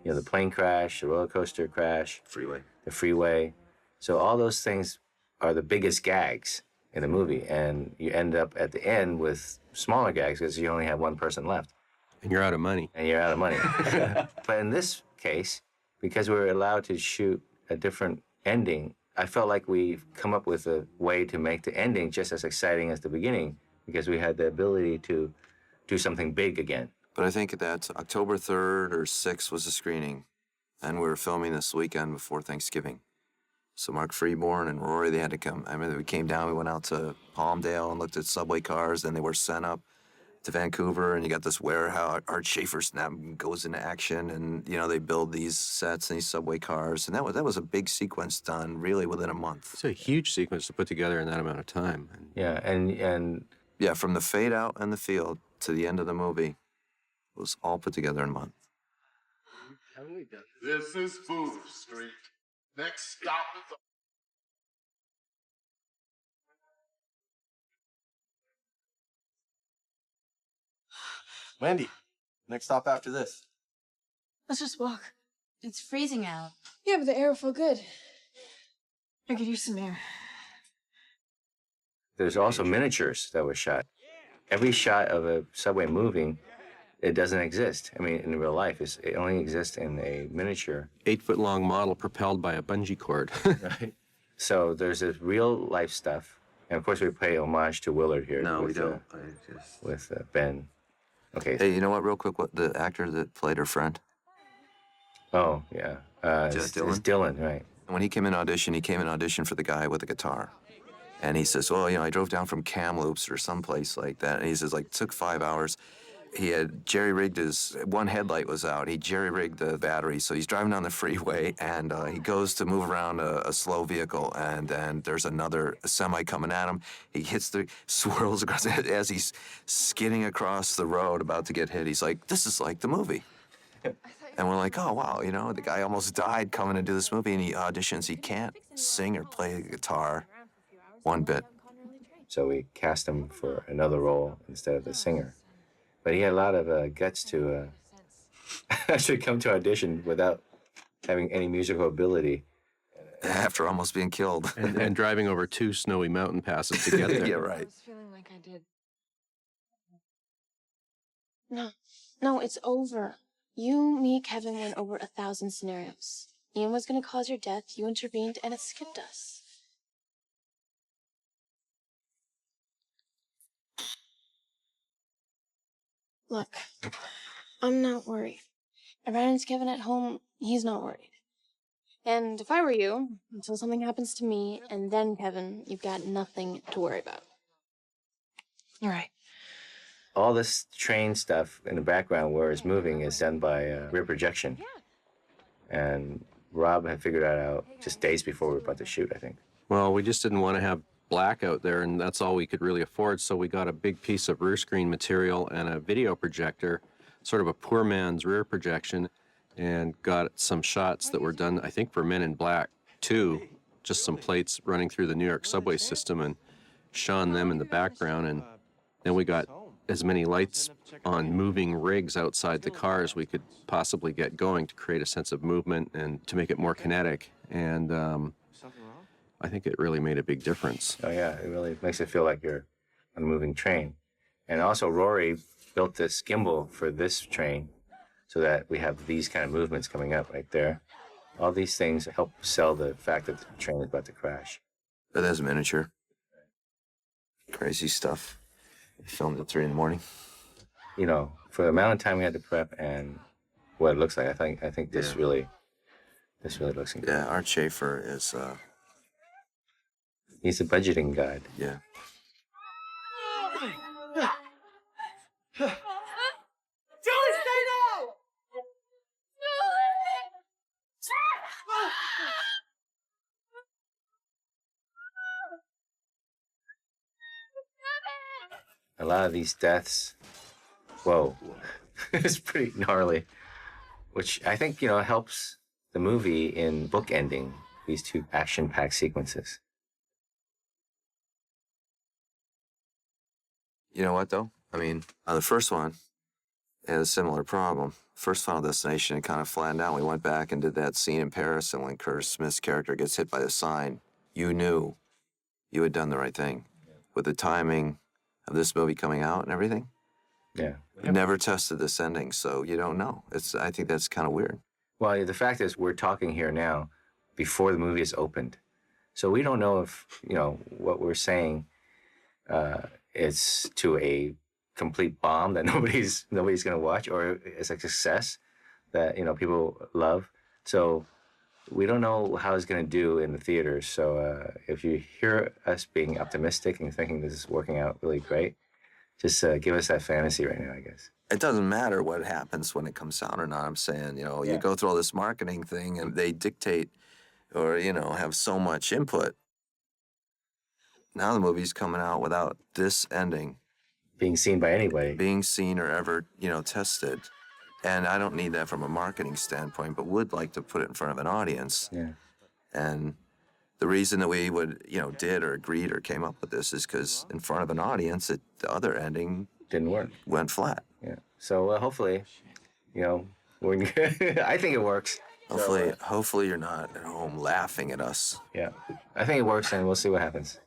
you know, the plane crash, the roller coaster crash, the freeway. So all those things are the biggest gags in the movie. And you end up at the end with smaller gags because you only have one person left. And you're out of money. And you're out of money. But in this case, because we were allowed to shoot a different ending, I felt like we've come up with a way to make the ending just as exciting as the beginning, because we had the ability to do something big again. But I think that October 3rd or 6th was the screening, and we were filming this weekend before Thanksgiving. So Mark Freeborn and Rory, they had to come. I mean, we came down, we went out to Palmdale and looked at subway cars, then they were sent up to Vancouver, and you got this warehouse. Art Schaefer snap goes into action, and you know they build these sets and these subway cars, and that was a big sequence done really within a month. It's a huge sequence to put together in that amount of time. Yeah, and yeah, from the fade out in the field to the end of the movie, it was all put together in a month. This is Booth Street. Next stop is. Wendy, next stop after this. Let's just walk. It's freezing out. Yeah, but the air will feel good. I could use some air. there's also miniatures that were shot. Every shot of a subway moving, it doesn't exist. I mean, in real life, it only exists in a miniature. 8-foot-long model propelled by a bungee cord. Right. So there's this real life stuff. And of course, we pay homage to Willard here. No, with, we don't. With Ben. Okay. Hey, you know what, real quick, what the actor that played her friend? Oh, yeah. It's Dylan, right. When he came in audition for the guy with the guitar. And he says, well, you know, I drove down from Kamloops or someplace like that. And he says, like, it took 5 hours. He had jerry-rigged one headlight was out. He jerry-rigged the battery. So he's driving down the freeway, and he goes to move around a slow vehicle. And then there's another semi coming at him. He swirls across as he's skidding across the road about to get hit. He's like, this is like the movie. And we're like, oh, wow, you know, the guy almost died coming to do this movie, and he auditions. He can't sing or play the guitar one bit. So we cast him for another role instead of the singer. But he had a lot of guts to actually come to audition without having any musical ability. After almost being killed. and driving over 2 snowy mountain passes to get there. Yeah, right. I was feeling like I did. No, it's over. You, me, Kevin went over 1,000 scenarios. Ian was going to cause your death. You intervened, and it skipped us. Look, I'm not worried. I ran into Kevin at home. He's not worried. And if I were you, until something happens to me, and then Kevin, you've got nothing to worry about. You're right. All this train stuff in the background where it's moving is done by rear projection. And Rob had figured that out just days before we were about to shoot, I think. Well, we just didn't want to have black out there, and that's all we could really afford, so we got a big piece of rear screen material and a video projector, sort of a poor man's rear projection, and got some shots that were done, I think, for Men in Black, too. Just some plates running through the New York subway system and shone them in the background, and then we got as many lights on moving rigs outside the car as we could possibly get going to create a sense of movement and to make it more kinetic. And I think it really made a big difference. Oh yeah, it really makes it feel like you're on a moving train. And also Rory built this gimbal for this train so that we have these kind of movements coming up right there. All these things help sell the fact that the train is about to crash. But that's miniature. Crazy stuff. Filmed at 3 in the morning. You know, for the amount of time we had to prep and what it looks like, I think this really looks good. Yeah, Art Schaefer is he's a budgeting guide. Yeah. Julie, stay down! A lot of these deaths, whoa, it's pretty gnarly, which I think, you know, helps the movie in bookending these two action-packed sequences. You know what, though? I mean, on the first one, it had a similar problem. First Final Destination, it kind of flattened out. We went back and did that scene in Paris, and when Curtis Smith's character gets hit by the sign, you knew you had done the right thing. With the timing of this movie coming out and everything, yeah, we never tested this ending, so you don't know. I think that's kind of weird. Well, the fact is, we're talking here now before the movie is opened, so we don't know if, you know, what we're saying is to a complete bomb that nobody's going to watch, or it's a success that, you know, people love. So we don't know how it's going to do in the theaters. So if you hear us being optimistic and thinking this is working out really great, just give us that fantasy right now, I guess. It doesn't matter what happens when it comes out or not. I'm saying, you know, you go through all this marketing thing and they dictate or, you know, have so much input. Now the movie's coming out without this ending being seen by anybody, being seen or ever, you know, tested. And I don't need that from a marketing standpoint, but would like to put it in front of an audience. Yeah. And the reason that we would, you know, did or agreed or came up with this is because in front of an audience, the other ending didn't work. Went flat. Yeah. So hopefully, you know, I think it works. Hopefully you're not at home laughing at us. Yeah. I think it works, and we'll see what happens.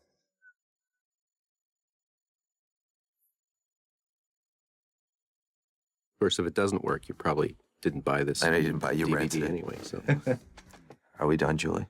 Of course, if it doesn't work, you probably didn't buy this. I know you didn't buy. You DVD rented it anyway. So, are we done, Julie?